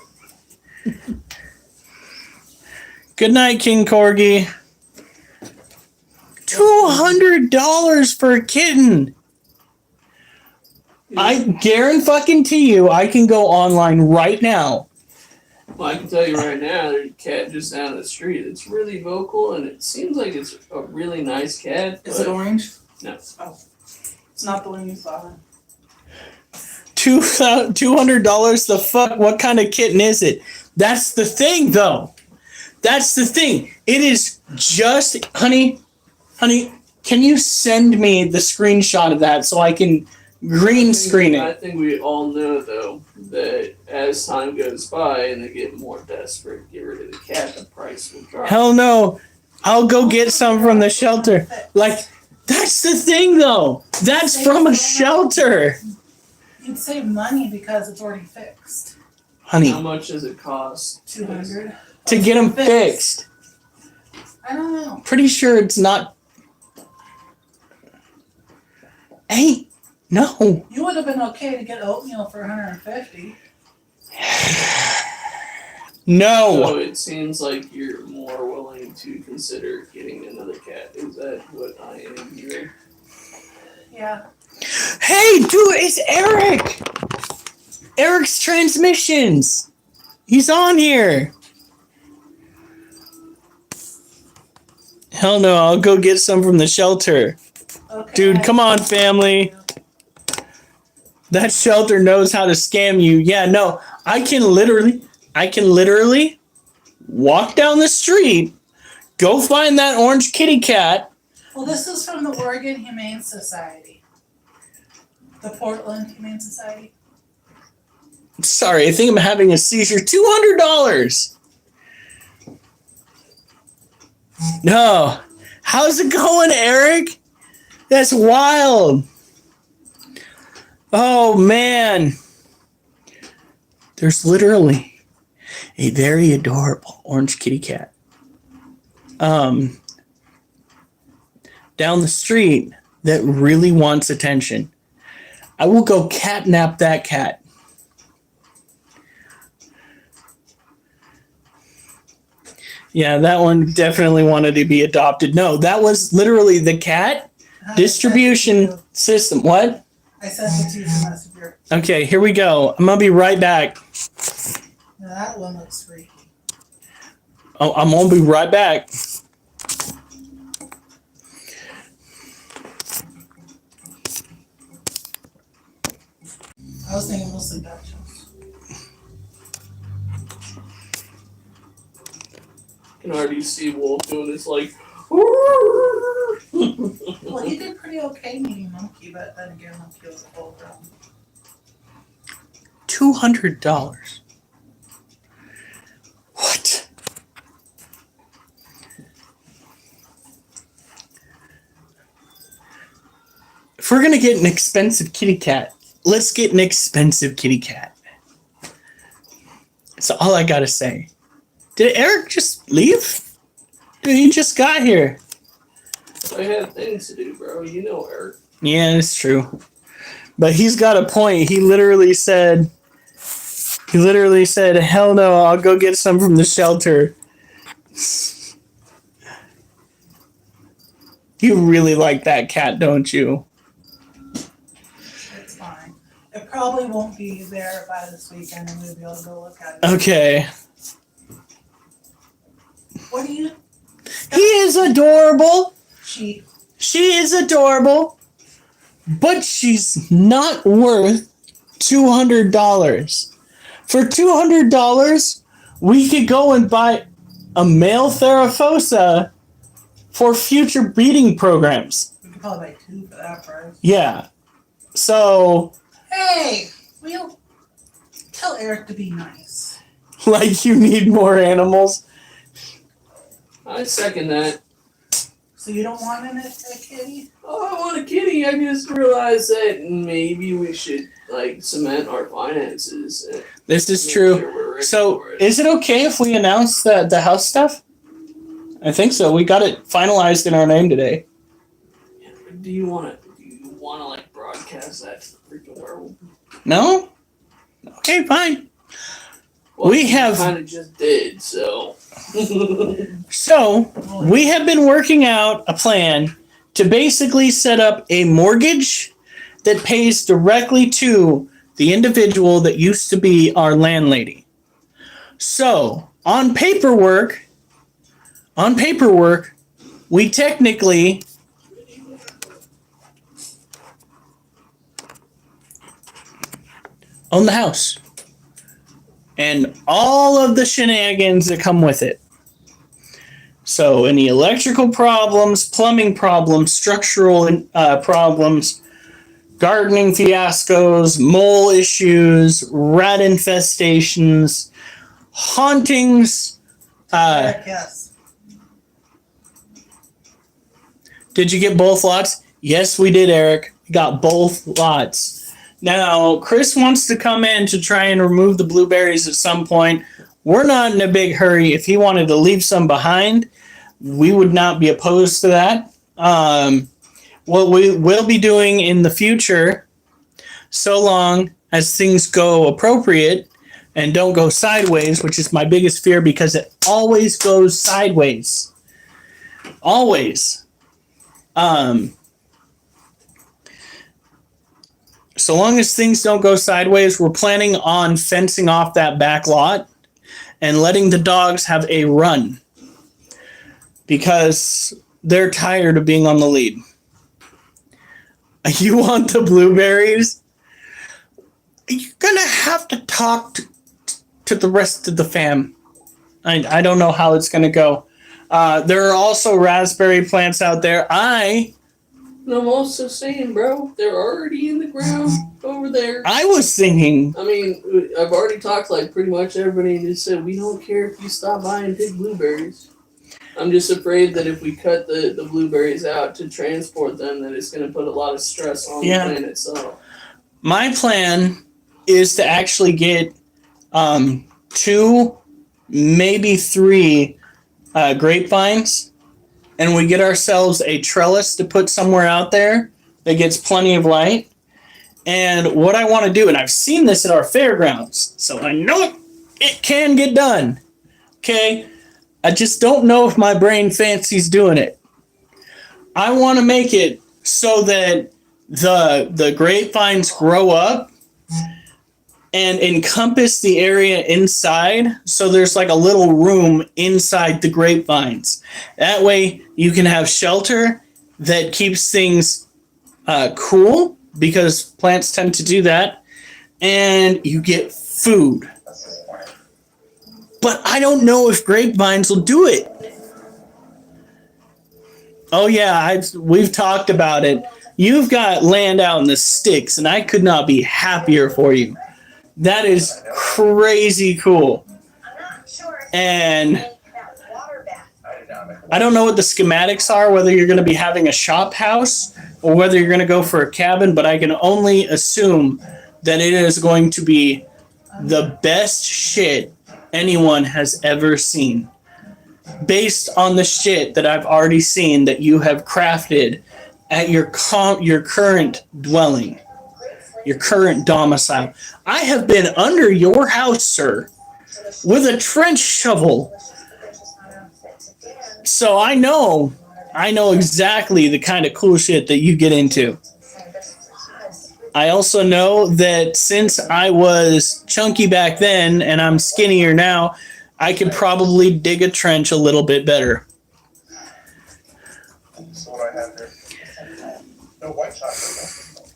Good night, King Corgi. $200 for a kitten. I guarantee you, I can go online right now. Well, I can tell you right now, there's a cat just down the street. It's really vocal, and it seems like it's a really nice cat. Is it orange? No. Oh. It's not the one you saw then. $200. The fuck? What kind of kitten is it? That's the thing, though. That's the thing. It is just, honey. Can you send me the screenshot of that so I can green screen I it? think we all know, though, that as time goes by and they get more desperate to get rid of the cat, the price will drop. Hell no. I'll go get some from the shelter. Like, that's the thing, though. That's from a shelter. You'd save money because it's already fixed. How Honey, much does it cost? $200. to get them fixed. I don't know. Pretty sure it's not. Hey, no. You would have been okay to get oatmeal for 150. No. So it seems like you're more willing to consider getting another cat. Is that what I am hearing? Yeah. Hey, dude, it's Eric. Eric's Transmissions. He's on here. Hell no, I'll go get some from the shelter. Okay. Dude, come on, family. That shelter knows how to scam you. Yeah, no, I can literally walk down the street, go find that orange kitty cat. Well, this is from the Oregon Humane Society. The Portland Humane Society. Sorry, I think I'm having a seizure. $200. No. How's it going, Eric? That's wild. Oh, man. There's literally a very adorable orange kitty cat down the street that really wants attention. I will go catnap that cat. Yeah, that one definitely wanted to be adopted. No, that was literally the cat distribution system. What? I sent it to you from Messenger. Okay, here we go. I'm gonna be right back. Now that one looks freaky. Oh, I'm gonna be right back. I was thinking mostly Dutch. I can already see Wolf doing this like. Well, he did pretty okay meeting Monkey, but then again, Monkey was a full grown. $200. What? If we're gonna get an expensive kitty cat, let's get an expensive kitty cat. That's all I gotta say. Did Eric just leave? Dude, he just got here. I have things to do, bro. You know, Eric. Yeah, it's true. But he's got a point. He literally said, hell no, I'll go get some from the shelter. You really like that cat, don't you? It's fine. It probably won't be there by this weekend, and we'll be able to go look at it. Okay. What do you? He is adorable. She. She is adorable. But she's not worth $200. For $200, we could go and buy a male Therafosa for future breeding programs. We could probably buy 2 for that price. Yeah. So, Hey, we'll tell Eric to be nice. like, you need more animals. I second that. So you don't want a kitty? Oh, I want a kitty. I just realized that maybe we should like cement our finances. This is Make true. sure we're ready So, for it. is it okay if we announce the house stuff? I think so. We got it finalized in our name today. Do you want to like broadcast that to the freaking world? No? Okay, fine. Well, We have- kind of just did so. So, we have been working out a plan to basically set up a mortgage that pays directly to the individual that used to be our landlady. So, on paperwork, we technically own the house and all of the shenanigans that come with it. So any electrical problems, plumbing problems, structural problems, gardening fiascos, mole issues, rat infestations, hauntings. Eric, yes. Did you get both lots? Yes, we did, Eric. We got both lots. Now, Chris wants to come in to try and remove the blueberries at some point. We're not in a big hurry. If he wanted to leave some behind, we would not be opposed to that. What we will be doing in the future, so long as things go appropriate and don't go sideways, which is my biggest fear because it always goes sideways. Always. So long as things don't go sideways, we're planning on fencing off that back lot and letting the dogs have a run because they're tired of being on the lead. You want the blueberries? You're going to have to talk to the rest of the fam. I don't know how it's going to go. There are also raspberry plants out there. I'm also saying, bro, they're already in the ground over there. I was thinking. I mean, I've already talked to like pretty much everybody and just said, we don't care if you stop by and pick blueberries. I'm just afraid that if we cut the blueberries out to transport them, that it's going to put a lot of stress on the plant itself. My plan is to actually get 2, maybe 3 grapevines, and we get ourselves a trellis to put somewhere out there that gets plenty of light. And what I want to do, and I've seen this at our fairgrounds, so I know it can get done. Okay? I just don't know if my brain fancies doing it. I want to make it so that the grapevines grow up and encompass the area inside. So there's like a little room inside the grapevines. That way you can have shelter that keeps things cool because plants tend to do that. And you get food. But I don't know if grapevines will do it. Oh yeah, we've talked about it. You've got land out in the sticks, and I could not be happier for you. That is crazy cool. And I don't know what the schematics are, whether you're going to be having a shop house or whether you're going to go for a cabin, but I can only assume that it is going to be the best shit anyone has ever seen, based on the shit that I've already seen that you have crafted at your current dwelling, your current domicile. I have been under your house, sir, with a trench shovel. So I know exactly the kind of cool shit that you get into. I also know that since I was chunky back then and I'm skinnier now, I could probably dig a trench a little bit better.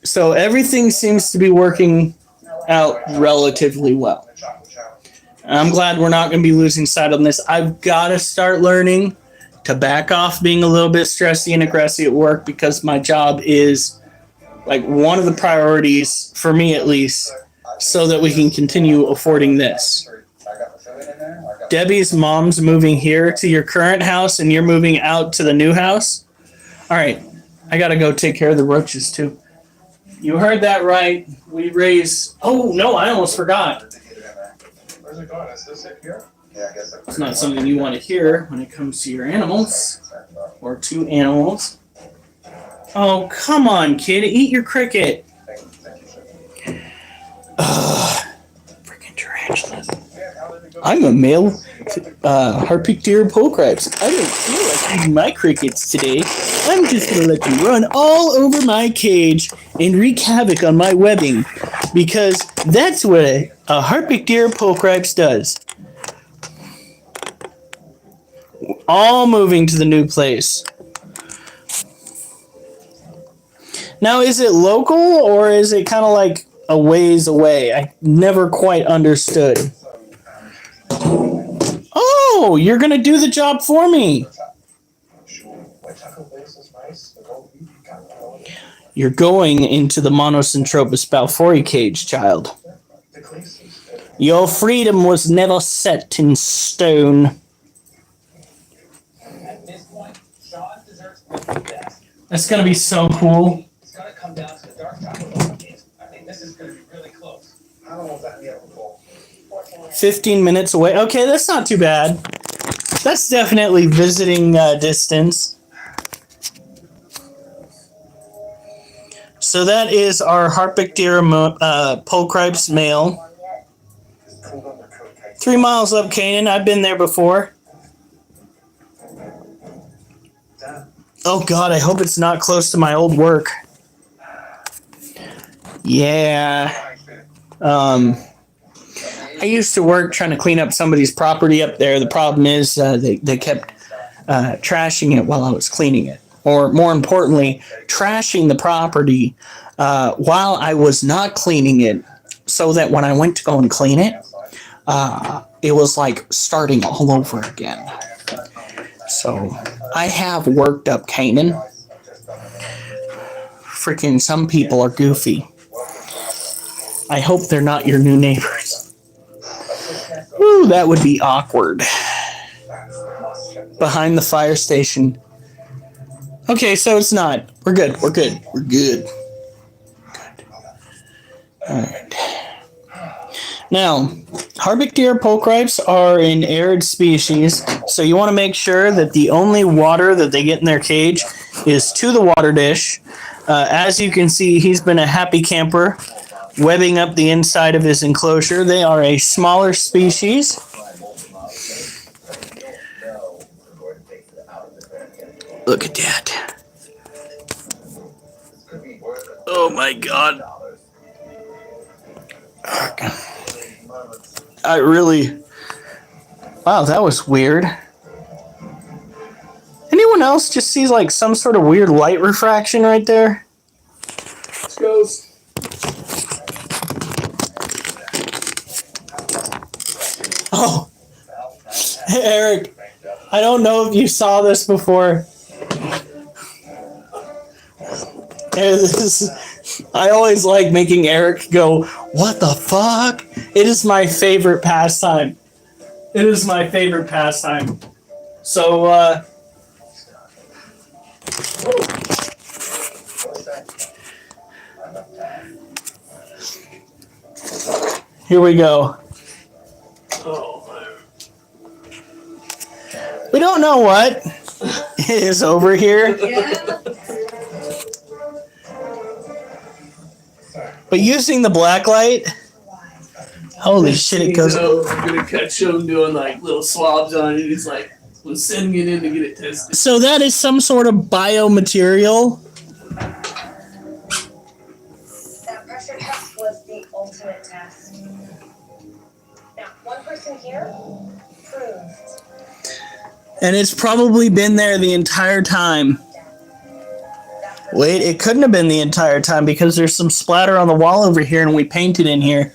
So everything seems to be working out relatively well. I'm glad we're not going to be losing sight on this. I've got to start learning to back off being a little bit stressy and aggressive at work because my job is like one of the priorities for me at least, so that we can continue affording this. Debbie's mom's moving here to your current house and you're moving out to the new house. All right, I gotta go take care of the roaches too. You heard that right. We raise, oh no, I almost forgot. It's not something you want to hear when it comes to your animals or to animals. Oh, come on, kid. Eat your cricket. Freaking tarantulas. I'm a male Harpic deer polecrites. I don't feel like eating my crickets today. I'm just going to let you run all over my cage and wreak havoc on my webbing. Because that's what a Harpic deer polecrites does. All moving to the new place. Now, is it local or is it kind of like a ways away? I never quite understood. Oh, you're going to do the job for me. You're going into the Monocentrobus balfouri cage, child. Your freedom was never set in stone. That's going to be so cool. Come down to the dark chocolate. I think this is going to be really close. How long was that in the oven for? 15 minutes away. Okay, that's not too bad. That's definitely visiting distance. So that is our Harpictira pulchripes male. 3 miles up Canaan. I've been there before. Oh God, I hope it's not close to my old work. Yeah. I used to work trying to clean up somebody's property up there. The problem is they kept trashing it while I was cleaning it. Or more importantly, trashing the property while I was not cleaning it, so that when I went to go and clean it, it was like starting all over again. So I have worked up Canaan. Freaking some people are goofy. I hope they're not your new neighbors. Woo, that would be awkward. Behind the fire station. Okay, so it's not. We're good. We're good. We're good. Good. All right. Now, Harpictira pulchripes are an arid species, so you want to make sure that the only water that they get in their cage is to the water dish. As you can see, he's been a happy camper, webbing up the inside of his enclosure. They are a smaller species. Look at that. Oh my God. I really... Wow, that was weird. Anyone else just sees like some sort of weird light refraction right there? Let's go. Oh, hey, Eric, I don't know if you saw this before. I always like making Eric go, what the fuck? It is my favorite pastime. It is my favorite pastime. So, here we go. We don't know what is over here. Yeah. But using the black light, holy shit, it goes. I'm gonna catch him doing like little swabs on it. He's like, was sending it in to get it tested. So that is some sort of biomaterial. That pressure test was the ultimate test. Now, one person here proved. And it's probably been there the entire time. Wait, it couldn't have been the entire time because there's some splatter on the wall over here and we painted in here.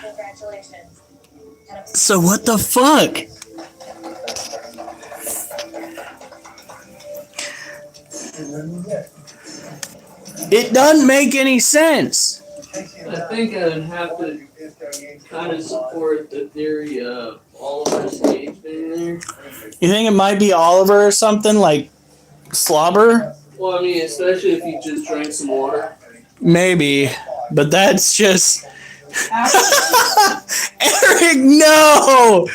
Congratulations. So what the fuck? It doesn't make any sense. I think I'd have to kind of support the theory of Oliver's cage being there. You think it might be Oliver or something, like slobber? Well, I mean, especially if you just drank some water. Maybe, but that's just... Eric, no!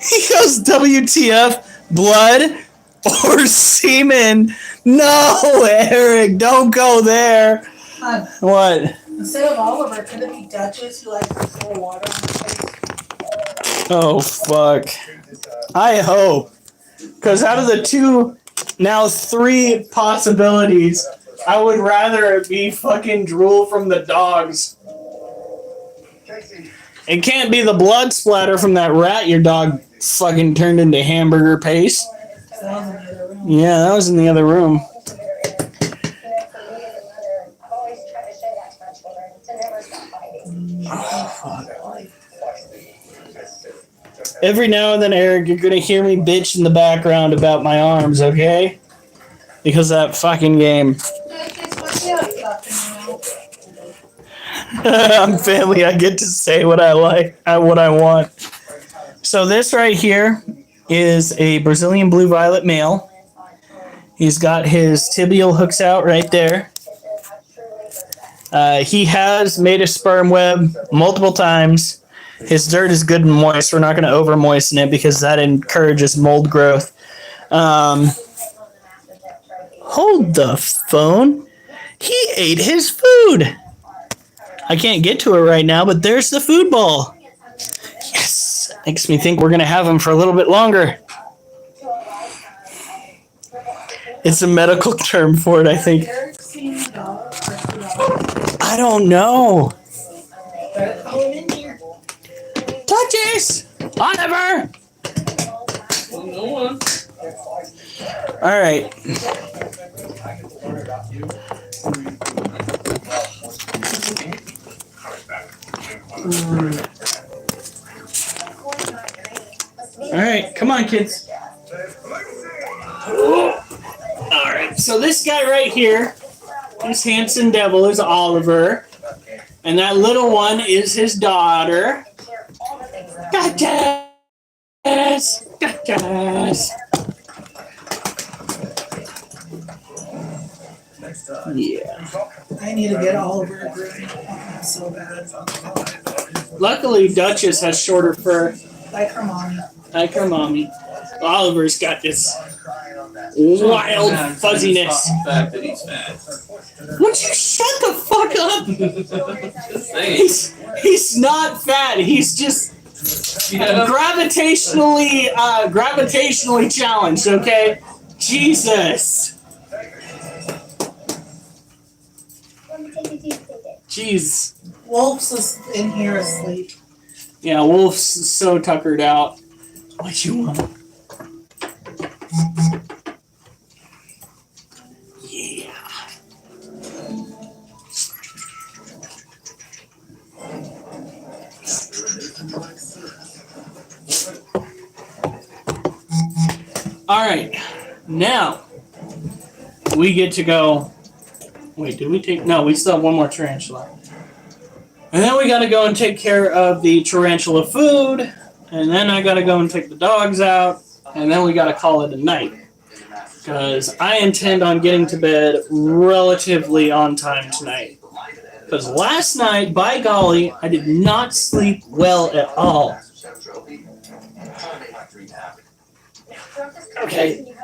He goes, WTF, blood or semen? No, Eric, don't go there. What? Instead of Oliver, could it be Duchess who likes to pour water on her face? Oh, fuck. I hope. Because out of the two, now 3 possibilities, I would rather it be fucking drool from the dogs. It can't be the blood splatter from that rat your dog fucking turned into hamburger paste. Yeah, that was in the other room. I've always tried to show that to my children to never stop fighting. Every now and then, Eric, you're gonna hear me bitch in the background about my arms, okay? Because of that fucking game. I'm family. I get to say what I like, what I want. So this right here is a Brazilian blue violet male. He's got his tibial hooks out right there. He has made a sperm web multiple times. His dirt is good and moist. We're not going to over moisten it because that encourages mold growth. Hold the phone. He ate his food. I can't get to it right now, but there's the food ball. Yes. Makes me think we're going to have him for a little bit longer. It's a medical term for it, I think. I don't know. Touches! Oliver! No one. All right. All right, come on, kids. All right, so this guy right here, this handsome devil is Oliver, and that little one is his daughter. Gotcha! Gotcha! Yeah. I need to get Oliver groomed so bad. Luckily, Duchess has shorter fur. Like her mommy. Like her mommy. Oliver's got this wild fuzziness. The fact that he's fat. Won't you shut the fuck up? Just saying. He's not fat. He's just gravitationally challenged. Okay, Jesus. Jeez. Wolf's is in here asleep. Yeah, Wolf's so tuckered out. What you want? Yeah. All right. Now we get to go. Wait, did we take? No, we still have one more tarantula. And then we got to go and take care of the tarantula food. And then I got to go and take the dogs out. And then we got to call it a night. Because I intend on getting to bed relatively on time tonight. Because last night, by golly, I did not sleep well at all. Okay.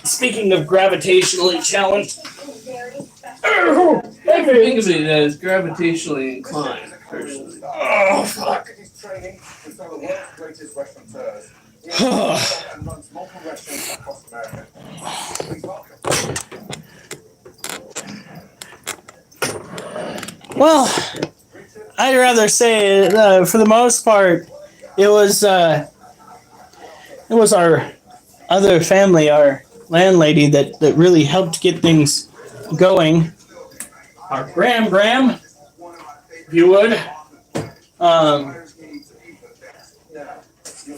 Speaking of gravitationally challenged. I think of it as gravitationally inclined, personally. Oh, fuck. Well, I'd rather say, for the most part, it was our other family, our landlady, that really helped get things going. Our Graham, if you would, and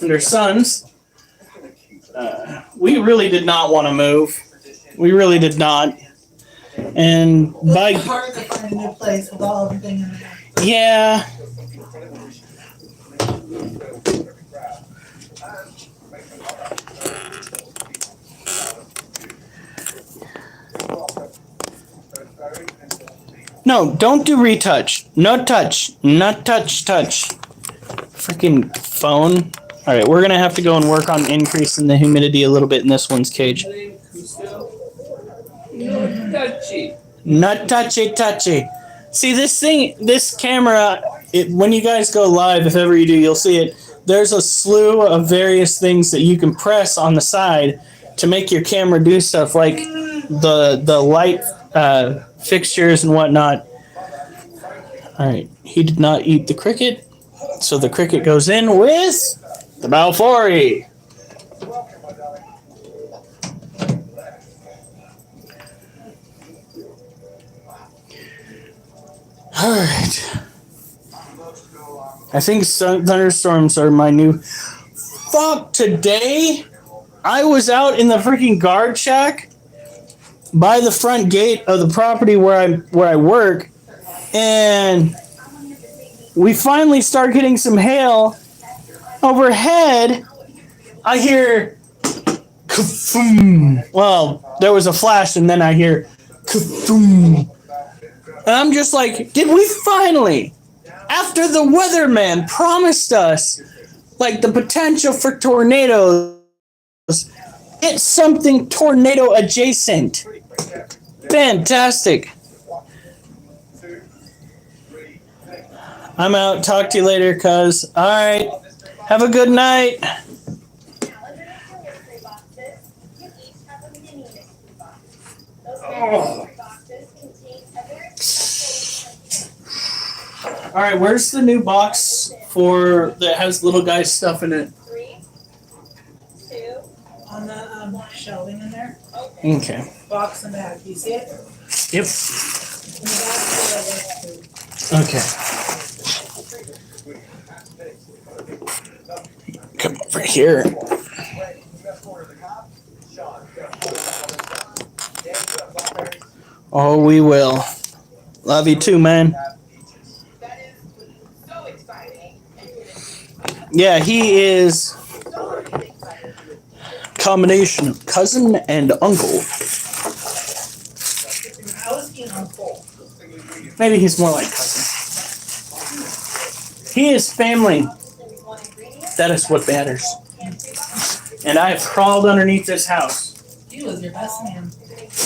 their sons. We really did not want to move. We really did not. And by It's hard to find a new place with all everything in there. yeah. No, don't do retouch. No touch. Not touch. Freaking phone. All right, we're going to have to go and work on increasing the humidity a little bit in this one's cage. Not touchy. See, this camera, when you guys go live, if ever you do, you'll see it. There's a slew of various things that you can press on the side to make your camera do stuff like the light fixtures and whatnot. All right, he did not eat the cricket, so the cricket goes in with the Balfouri. All right. I think thunderstorms are my new. Fuck, today I was out in the freaking guard shack by the front gate of the property where I work, and we finally start getting some hail. Overhead, I hear ka-foom. Well, there was a flash, and then I hear ka-foom. And I'm just like, did we finally After the weatherman promised us, like, the potential for tornadoes, it's something tornado adjacent. Fantastic. I'm out. Talk to you later, cuz. All right. Have a good night. Now, underneath your mystery boxes, you each have a mini mystery box. Those mini mystery boxes contain a very special. All right. Where's the new box for that has little guy stuff in it? 3, 2, On the shelving in there, Okay. box and bag, you see it? Yep. In the back, Okay. Come over here. Oh, we will. Love you too, man. That is so exciting. Yeah, he is So exciting. combination of cousin and uncle. I was being on full. Maybe he's more like cousin. He is family. One ingredient. That is what matters. And I have crawled underneath this house. He was your best man.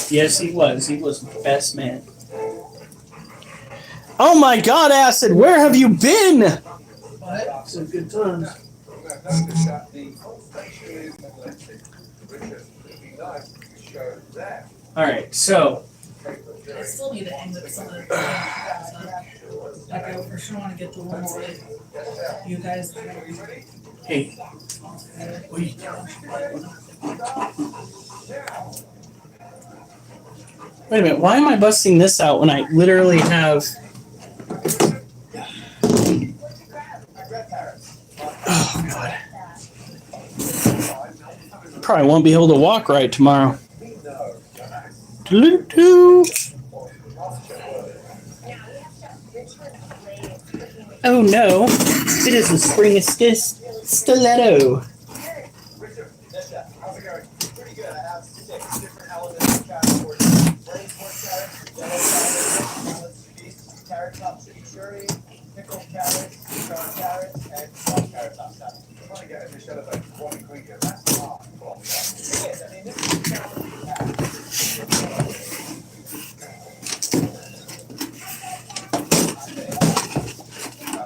Yes, he was. He was the best man. Oh my God, Acid, where have you been? What? Some good times. All right, so I still need to hang up some of the like, I for sure want to get the ones that you guys. hey, what are you doing? Wait a minute, why am I busting this out when I literally have? Oh God. Probably won't be able to walk right tomorrow. Doo-doo-doo. Oh no, it is a spring stiletto. How's it going? Pretty good. I have 6 different elements of categories. Brain pork carrots, yellow carrots, carrot top chimichurri, pickled carrots, ground carrots, and soft carrot top salad. I'm trying to get a dish out of like 1 ingredient. That's not well. It is. I mean, this is the challenge we have.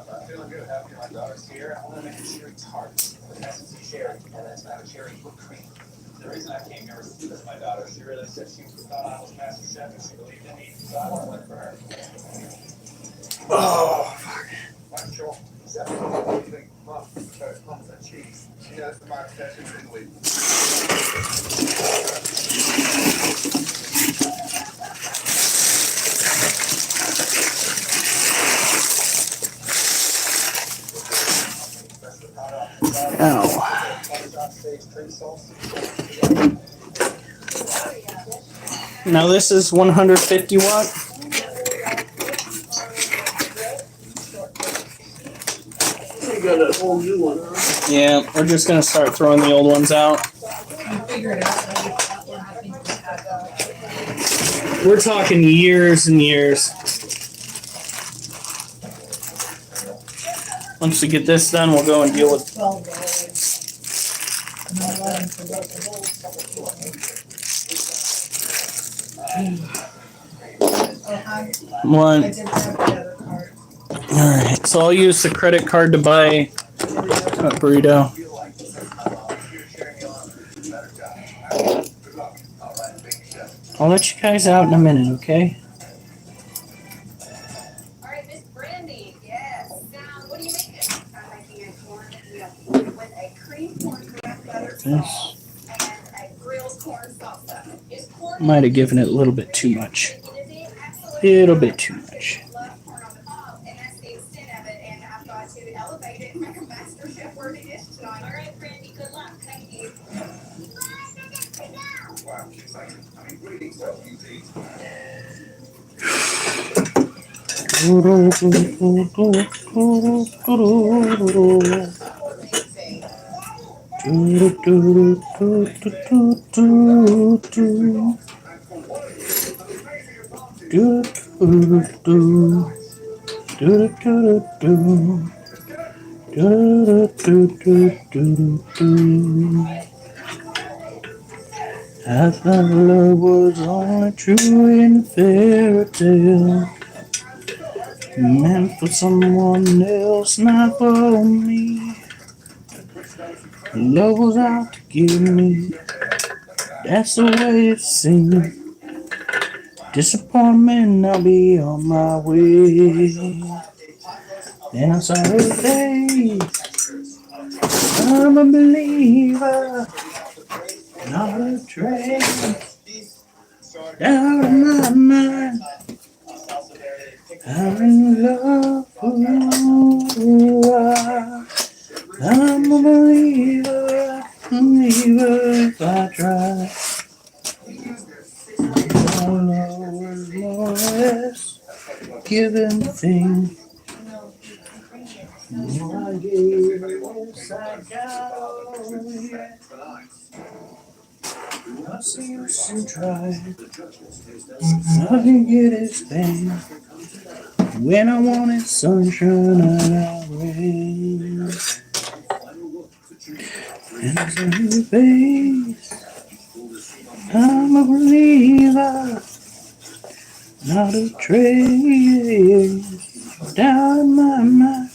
I'm feeling good. Happy my daughter's here. I want to make a cherry tart with essence of cherry, and it's not a cherry whipped cream. The reason I came here was because my daughter, she really said she thought I was master chef and she believed in me, so I want to work for her. Oh, I'm sure. What do you think? Hummus and cheese. Yeah, that's my obsession in Italy. ow. Now this is 150 watt. We got a whole new one, huh? Yeah, we're just gonna start throwing the old ones out. You figured out that one, I think we had. We're talking years and years. Once we get this done, we'll go and deal with. 12 days. And then 11 for both the whole. One. I did grab the other card. All right, so I'll use the credit card to buy a burrito. I'll let you guys out in a minute, okay? All right, Miss Brandy. Yes. Now, what are you making? I'm making a corn with a cream corn craft butter This sauce and a grilled corn salsa. Is corn might have given it a little bit too much. Absolutely. Little bit too much. Love corn on the cob, and that's the extent of it. And I've got to elevate it and make a master chef worthy dish tonight. All right, Brandy. Good luck. Thank you. Wow, she's like, I mean, really so easy. Do do do do do do do do. I thought love was only true in a fairy tale, meant for someone else, not for me. Love was out to get me. That's the way it seemed. Disappointment, I'll be on my way. Then I saw her face. I'm a believer, not a trace. Out of my mind, I'm in love. Ooh, I'm a believer, if I try. All love was more or less given thing. More I gave, less I got. Oh, yeah. What's the use in trying? Nothing good is pain. When I wanted sunshine, I got rain. And it's on your face. I'm a believer, not a trace. Down my mind,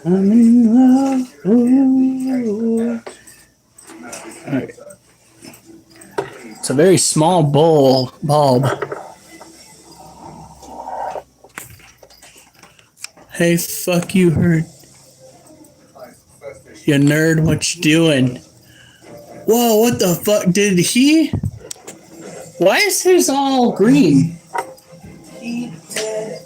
I'm in love. Ooh. Alright. It's a very small bulb. Hey, fuck you, Herd. You nerd, what you doing? Whoa, what the fuck? Did he? Why is his all green? He did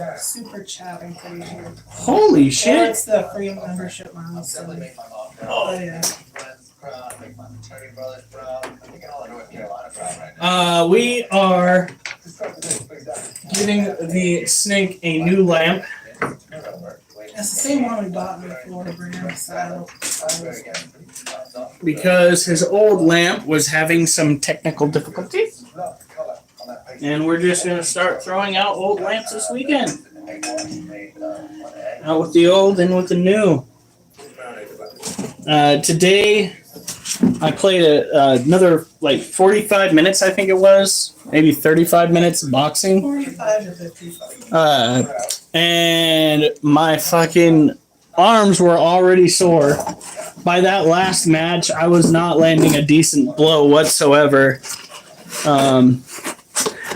a super chat, I'm pretty sure. Holy Or shit. it's the free membership milestone. Oh yeah. We are giving the snake a new lamp It's the same one we bought before, brand saddle. because his old lamp was having some technical difficulties. And we're just going to start throwing out old lamps this weekend. Out with the old and with the new. Today, I played another like 45 minutes, I think it was. Maybe 35 minutes of boxing. 45 to 55. And my fucking arms were already sore. By that last match, I was not landing a decent blow whatsoever.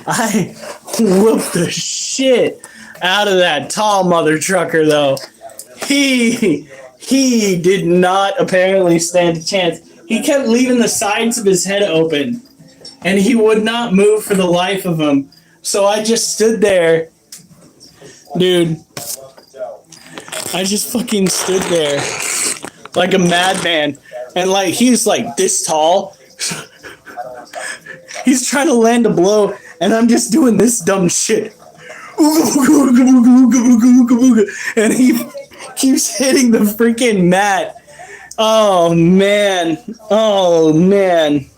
I whooped the shit out of that tall mother trucker, though. He did not apparently stand a chance. He kept leaving the sides of his head open, and he would not move for the life of him. So I just stood there. Dude, I just fucking stood there like a madman. And like, he's like this tall. He's trying to land a blow, and I'm just doing this dumb shit. And he keeps hitting the freaking mat. Oh man. Oh man.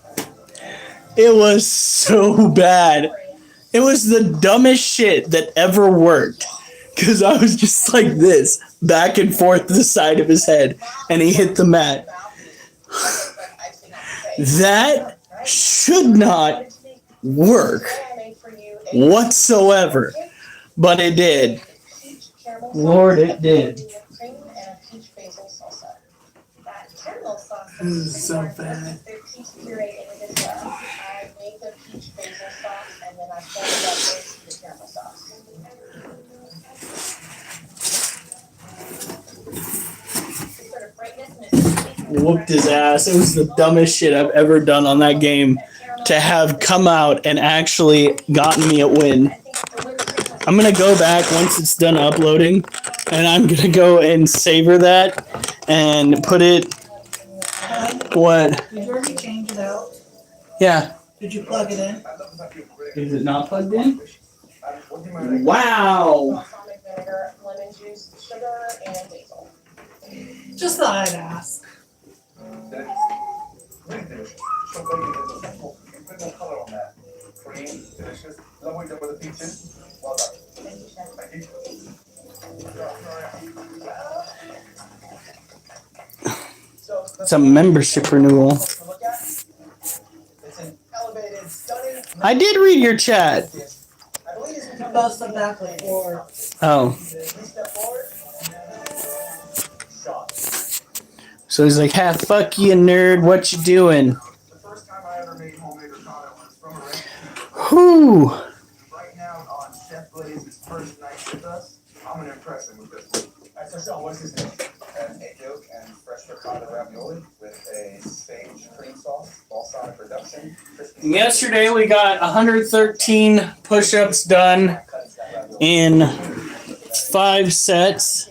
It was so bad. It was the dumbest shit that ever worked. Because I was just like this, back and forth to the side of his head, and he hit the mat. That should not work whatsoever. But it did. Lord, it did. This is so bad. Whooped his ass. It was the dumbest shit I've ever done on that game to have come out and actually gotten me a win. I'm going to go back once it's done uploading, and I'm going to go and savor that and put it... What? Did you already change it out? Yeah. Did you plug it in? Is it not plugged in? Wow. Just thought I'd ask. So It's a membership renewal. to look at, it's an elevated, stunning. I did read your chat. I believe it's become Most of that before. Oh, Please step forward. Shot. so he's like, "Ha, fuck you, nerd. What you doing?" The first time I ever made homemade ricotta was from a recipe. Whew. Right now on Chef Blaze's first night with us, I'm gonna impress him with this one. Alright, so Sean, what's his name? An egg yolk and fresh ricotta ravioli with a sage cream sauce, balsamic reduction, crispy. Yesterday we got 113 push-ups done in 5 sets,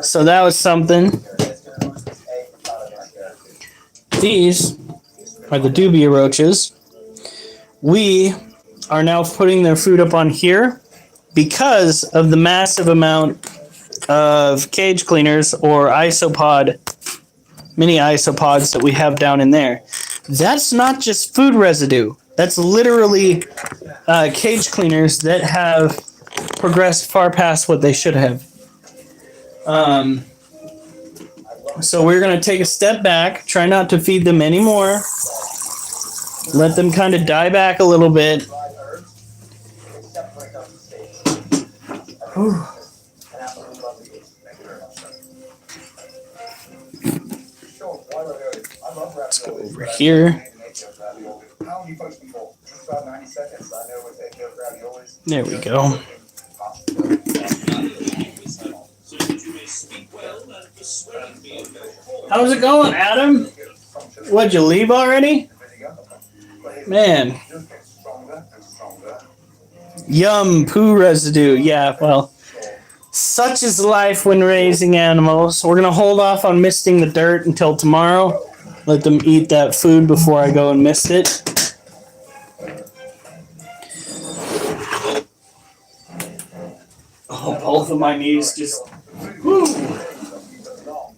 so that was something. These are the dubia roaches. We are now putting their food up on here because of the massive amount of cage cleaners or mini isopods that we have down in there. That's not just food residue. That's literally cage cleaners that have progressed far past what they should have. So we're going to take a step back, try not to feed them anymore, let them kind of die back a little bit. Whew. Let's go over here. There we go. How's it going, Adam? What'd you leave already? Man. Yum, poo residue. Yeah, well, such is life when raising animals. We're going to hold off on misting the dirt until tomorrow. Let them eat that food before I go and mist it. Oh, both of my knees just... Woo,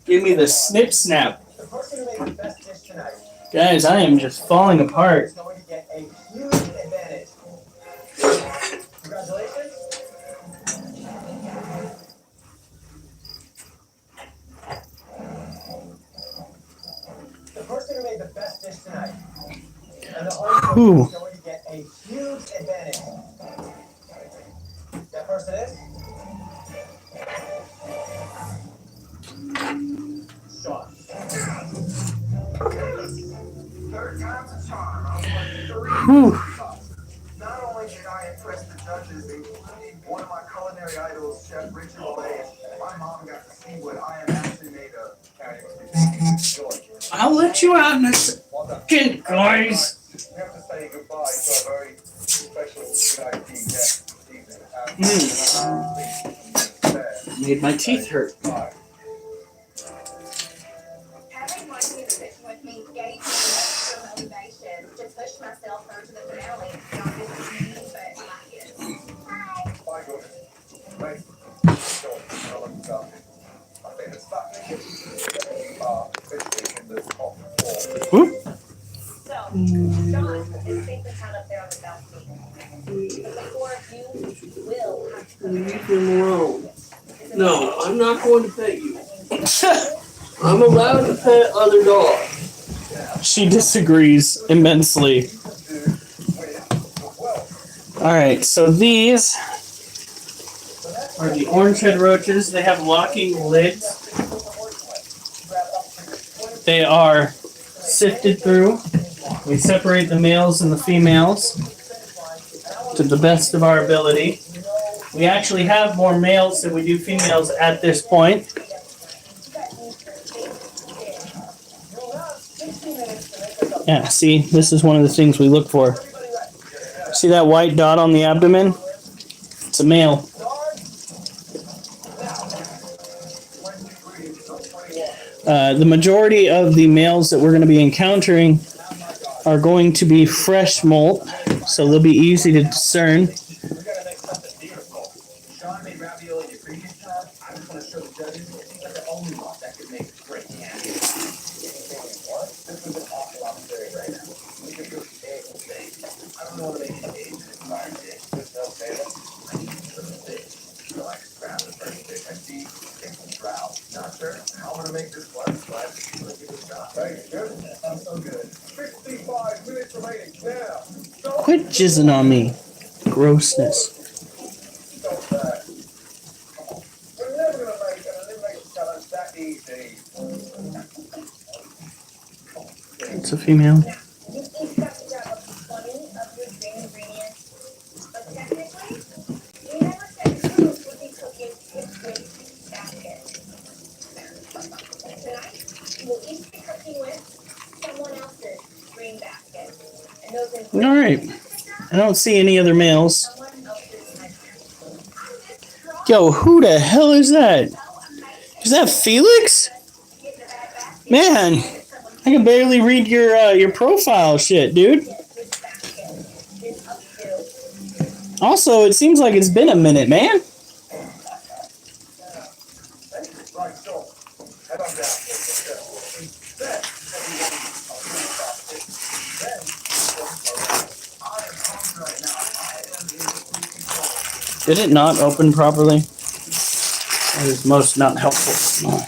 give me the snip snap. Guys, I am just falling apart. Whew. Going to get a huge advantage. That person is Sean. Third time's a charm. Whew. Not only did I impress the judges, including one of my culinary idols, Chef Richard Blaze, my mom got to see what I am actually made of. I'll let you out in a second, guys. We have to say goodbye to a very special VIP guest this evening. Made my teeth hurt. Having one in the kitchen with me gave me extra motivation to push myself onto the finale. Not just me, but my kids. Hi. Bye, Gordon. Right. So, my favorite spot in the kitchen fishing in the top floor. Whoop. So, John is safely tied up there on the balcony. But the four of you will have to come Leave him alone. No, I'm not going to pet you. I'm allowed to pet other dogs. She disagrees immensely. Alright, so these are the orange head roaches. They have locking lids. They are sifted through. We separate the males and the females to the best of our ability. We actually have more males than we do females at this point. Yeah, see, this is one of the things we look for. See that white dot on the abdomen? It's a male. The majority of the males that we're going to be encountering are going to be fresh molt, so they'll be easy to discern. We're gonna make something beautiful. Sean made ravioli in your previous job. I just want to show the judges. It seems like the only one that could make great candy. What? This is an awful opportunity right now. We can do egg steak. I don't know what to make an egg. Just no table. I need to put a steak. Quit jizzing on me. Grossness. We're never gonna make an elimination challenge that easy. It's a female. Now, you each got to grab up 20 of your green ingredients, but technically, we never said who would be cooking with which basket. Tonight, we'll each be cooking with someone else's green basket. And those ingredients All right. I don't see any other males. someone else's nightmare. Yo, who the hell is that? Is that Felix? Man, I can barely read your profile shit, dude. Also, it seems like it's been a minute, man. Right, so head on down. Then I am pumped right now. I am in complete control. Did it not open properly? That is most not helpful.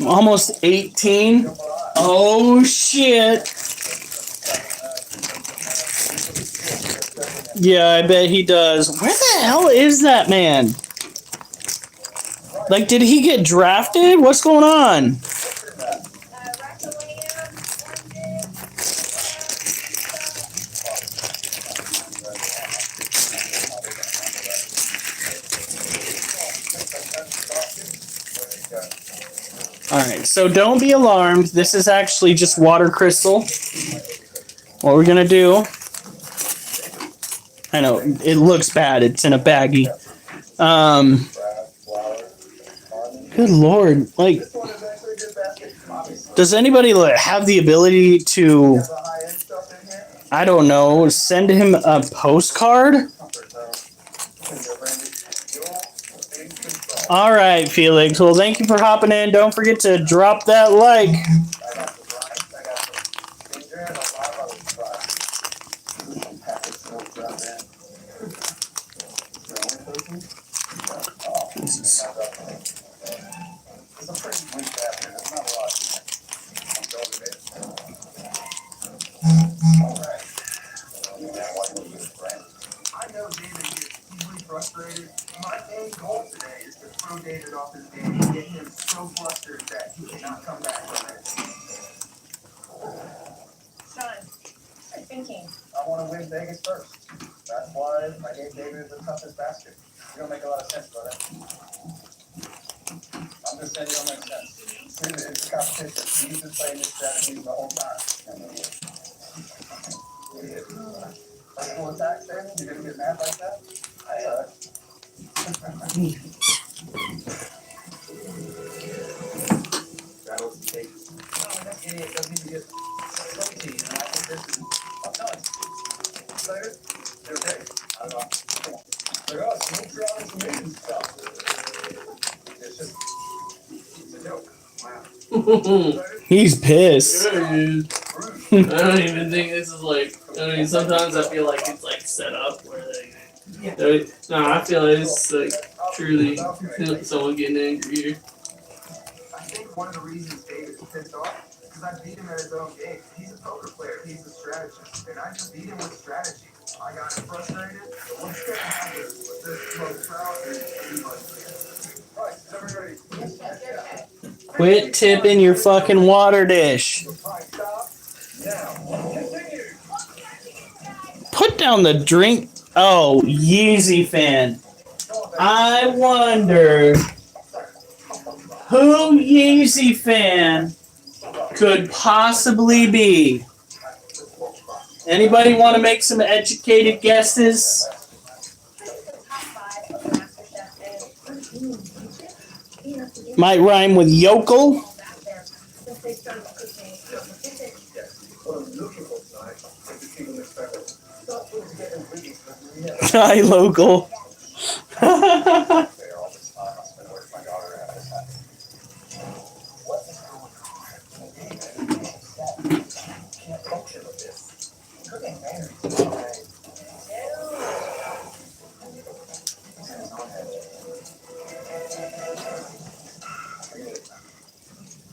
I'm almost 18. Oh shit. Yeah, I bet he does. Where the hell is that man? Like, did he get drafted? What's going on? Alright, so don't be alarmed. This is actually just water crystal. What we're gonna do... I know, it looks bad. It's in a baggie. Good lord. Like, does anybody have the ability to... I don't know, send him a postcard? All right, Felix. Well, thank you for hopping in. Don't forget to drop that like. I know David gets easily frustrated. My main goal today is to throw David off his game and get him so flustered that he cannot come back from it. Sean, I'm thinking. I want to win Vegas first. That's why I gave David the toughest basket. You don't make a lot of sense, brother. I'm just saying you don't make sense. It's a competition. He's been playing this strategy the whole time. Idiot. Like full attack, Sam? You're gonna get mad like that? Rattles the cake. Oh, that idiot doesn't even get protein, and I think this is... I'm telling you. Excited? They're okay. I don't know. Come on. They're us. Smooth trial information stuff. It's just... It's a joke. Wow. Excited? He's pissed. Yeah, dude. I don't even think this is like. I mean, sometimes I feel like it's like set up where no, I feel like it's like truly someone getting angry here. I think one of the reasons David is pissed off is because I beat him at his own game. He's a poker player. He's a strategist. And I just beat him with strategy. I got him frustrated. What's going to happen with this smoke trout and anybody? Right, is everybody? Quit tipping your fucking water dish. Right, stop. Now, continue. Put down the drink. Oh, Yeezy fan. I wonder who Yeezy fan could possibly be. Anybody want to make some educated guesses? Might rhyme with yokel. Hi, local.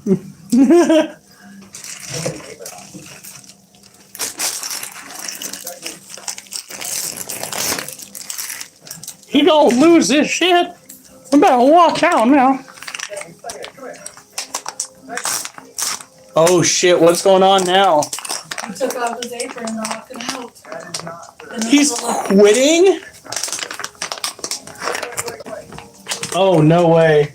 He don't lose this shit. We better watch out now. Oh shit, what's going on now? He took off his apron and knocked him out. He's quitting? Oh, no way.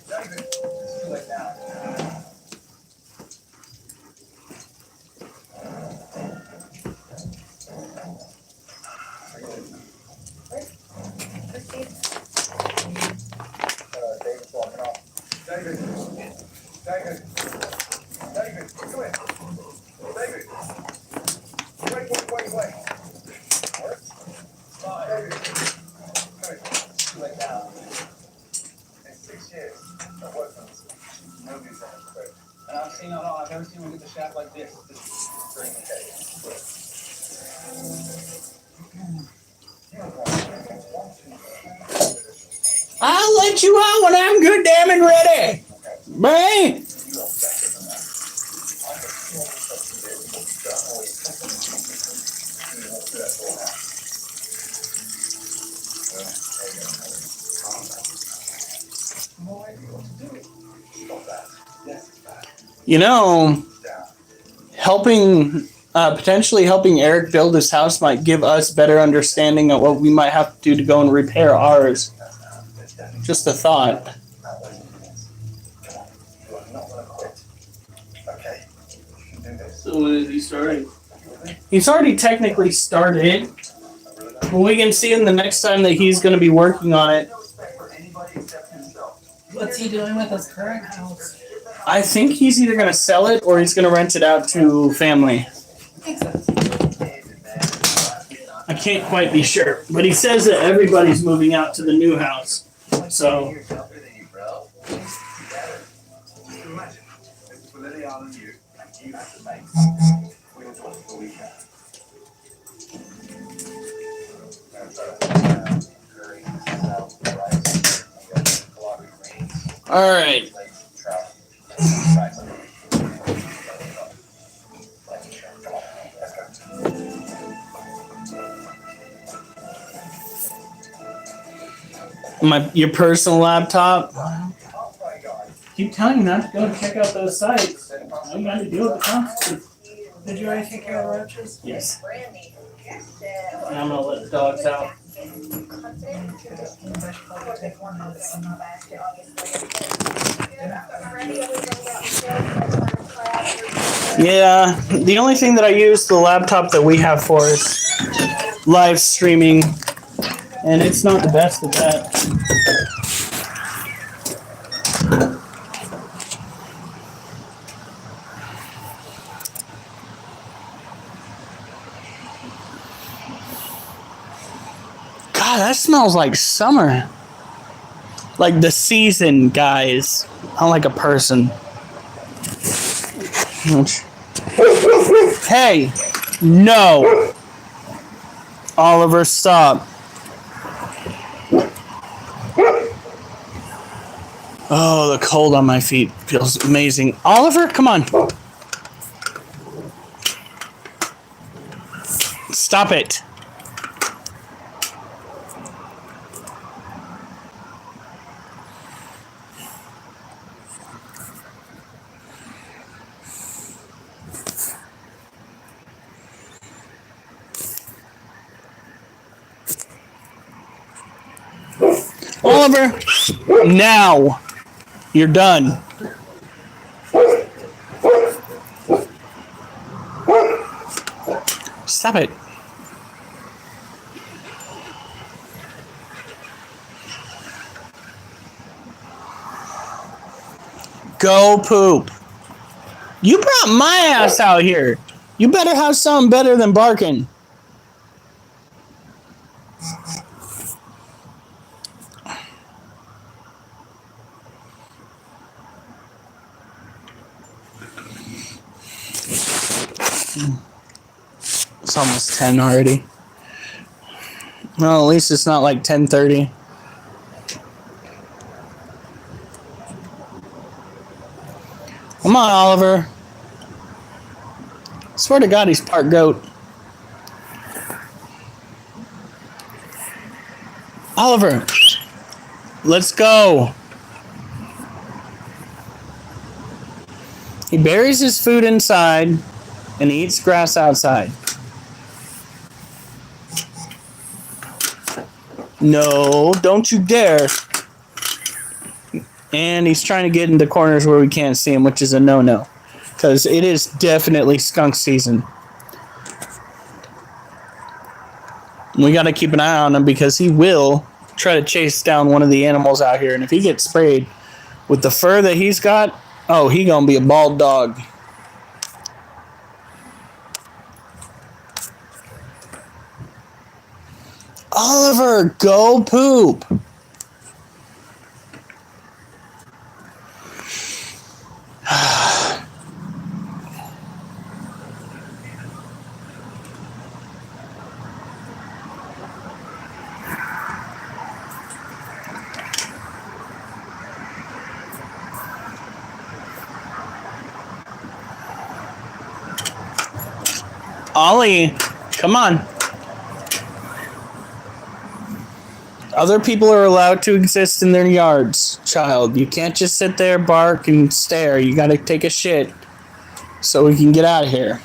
David's walking off. David, David, David, come here. David. Wait. What? David. Come here. Too late now. In 6 years, I've worked on this. Nobody's ever quit. And I've never seen one get the shaft like this. During the day. I'll let you out when I'm good, damn and ready. Bang! You know, potentially helping Eric build his house might give us better understanding of what we might have to do to go and repair ours. Just a thought. So when is he starting? He's already technically started. But we can see him the next time that he's going to be working on it. What's he doing with his current house? I think he's either going to sell it or he's going to rent it out to family. Makes sense. I can't quite be sure. But he says that everybody's moving out to the new house. So, all right. Your personal laptop. Keep telling you not to go and check out those sites. All you got to deal with the consequences. Did you already take care of the roaches? Yes. And I'm gonna let the dogs out. Yeah, the only thing that I use the laptop that we have for is live streaming, and it's not the best at that. God, that smells like summer. Like the season, guys. Not like a person. Hey! No! Oliver, stop. Oh, the cold on my feet feels amazing. Oliver, come on. Stop it. Oliver, now. You're done. Stop it. Go poop. You brought my ass out here. You better have something better than barking. It's almost 10 already. Well, at least it's not like 10:30. Come on, Oliver. Swear to God, he's part goat. Oliver, let's go. He buries his food inside and he eats grass outside. No, don't you dare. And he's trying to get into corners where we can't see him, which is a no-no. Because it is definitely skunk season. We got to keep an eye on him because he will try to chase down one of the animals out here. And if he gets sprayed with the fur that he's got, oh, he gonna be a bald dog. Oliver, go poop. Ollie, come on. Other people are allowed to exist in their yards, child. You can't just sit there, bark, and stare. You gotta take a shit so we can get out of here.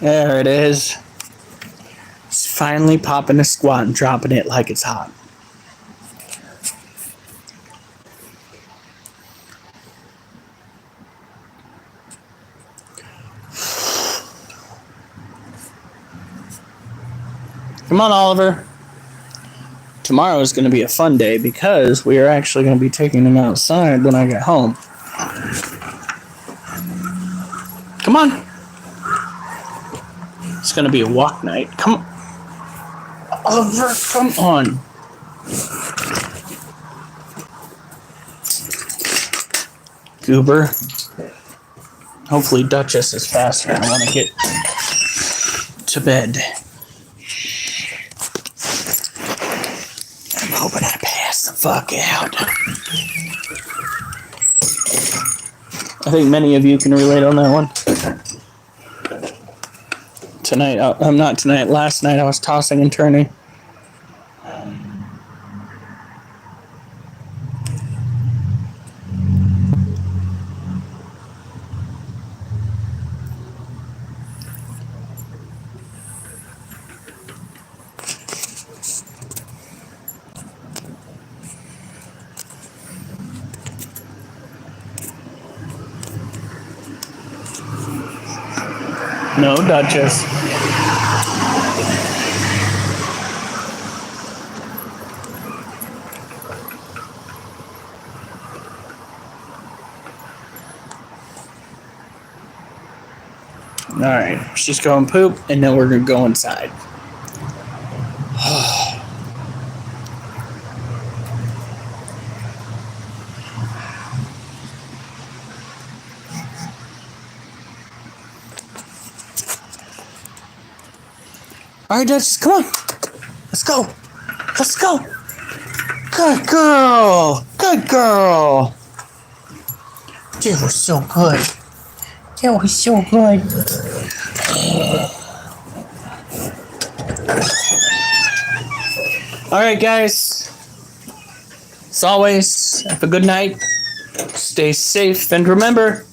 There it is. He's finally popping a squat and dropping it like it's hot. Come on, Oliver. Tomorrow is going to be a fun day because we are actually going to be taking him outside when I get home. Come on. It's going to be a walk night. Come on. Oliver, come on. Goober. Hopefully Duchess is faster. I want to get to bed. I'm hoping I pass the fuck out. I think many of you can relate on that one. Tonight, I'm not tonight, last night I was tossing and turning. No, Duchess. Alright, she's going poop, and then we're going to go inside. Alright, Duchess, come on. Let's go. Let's go. Good girl. Good girl. That was so good. That was so good. Alright, guys. As always, have a good night. Stay safe. And remember,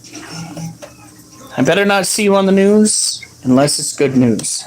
I better not see you on the news unless it's good news.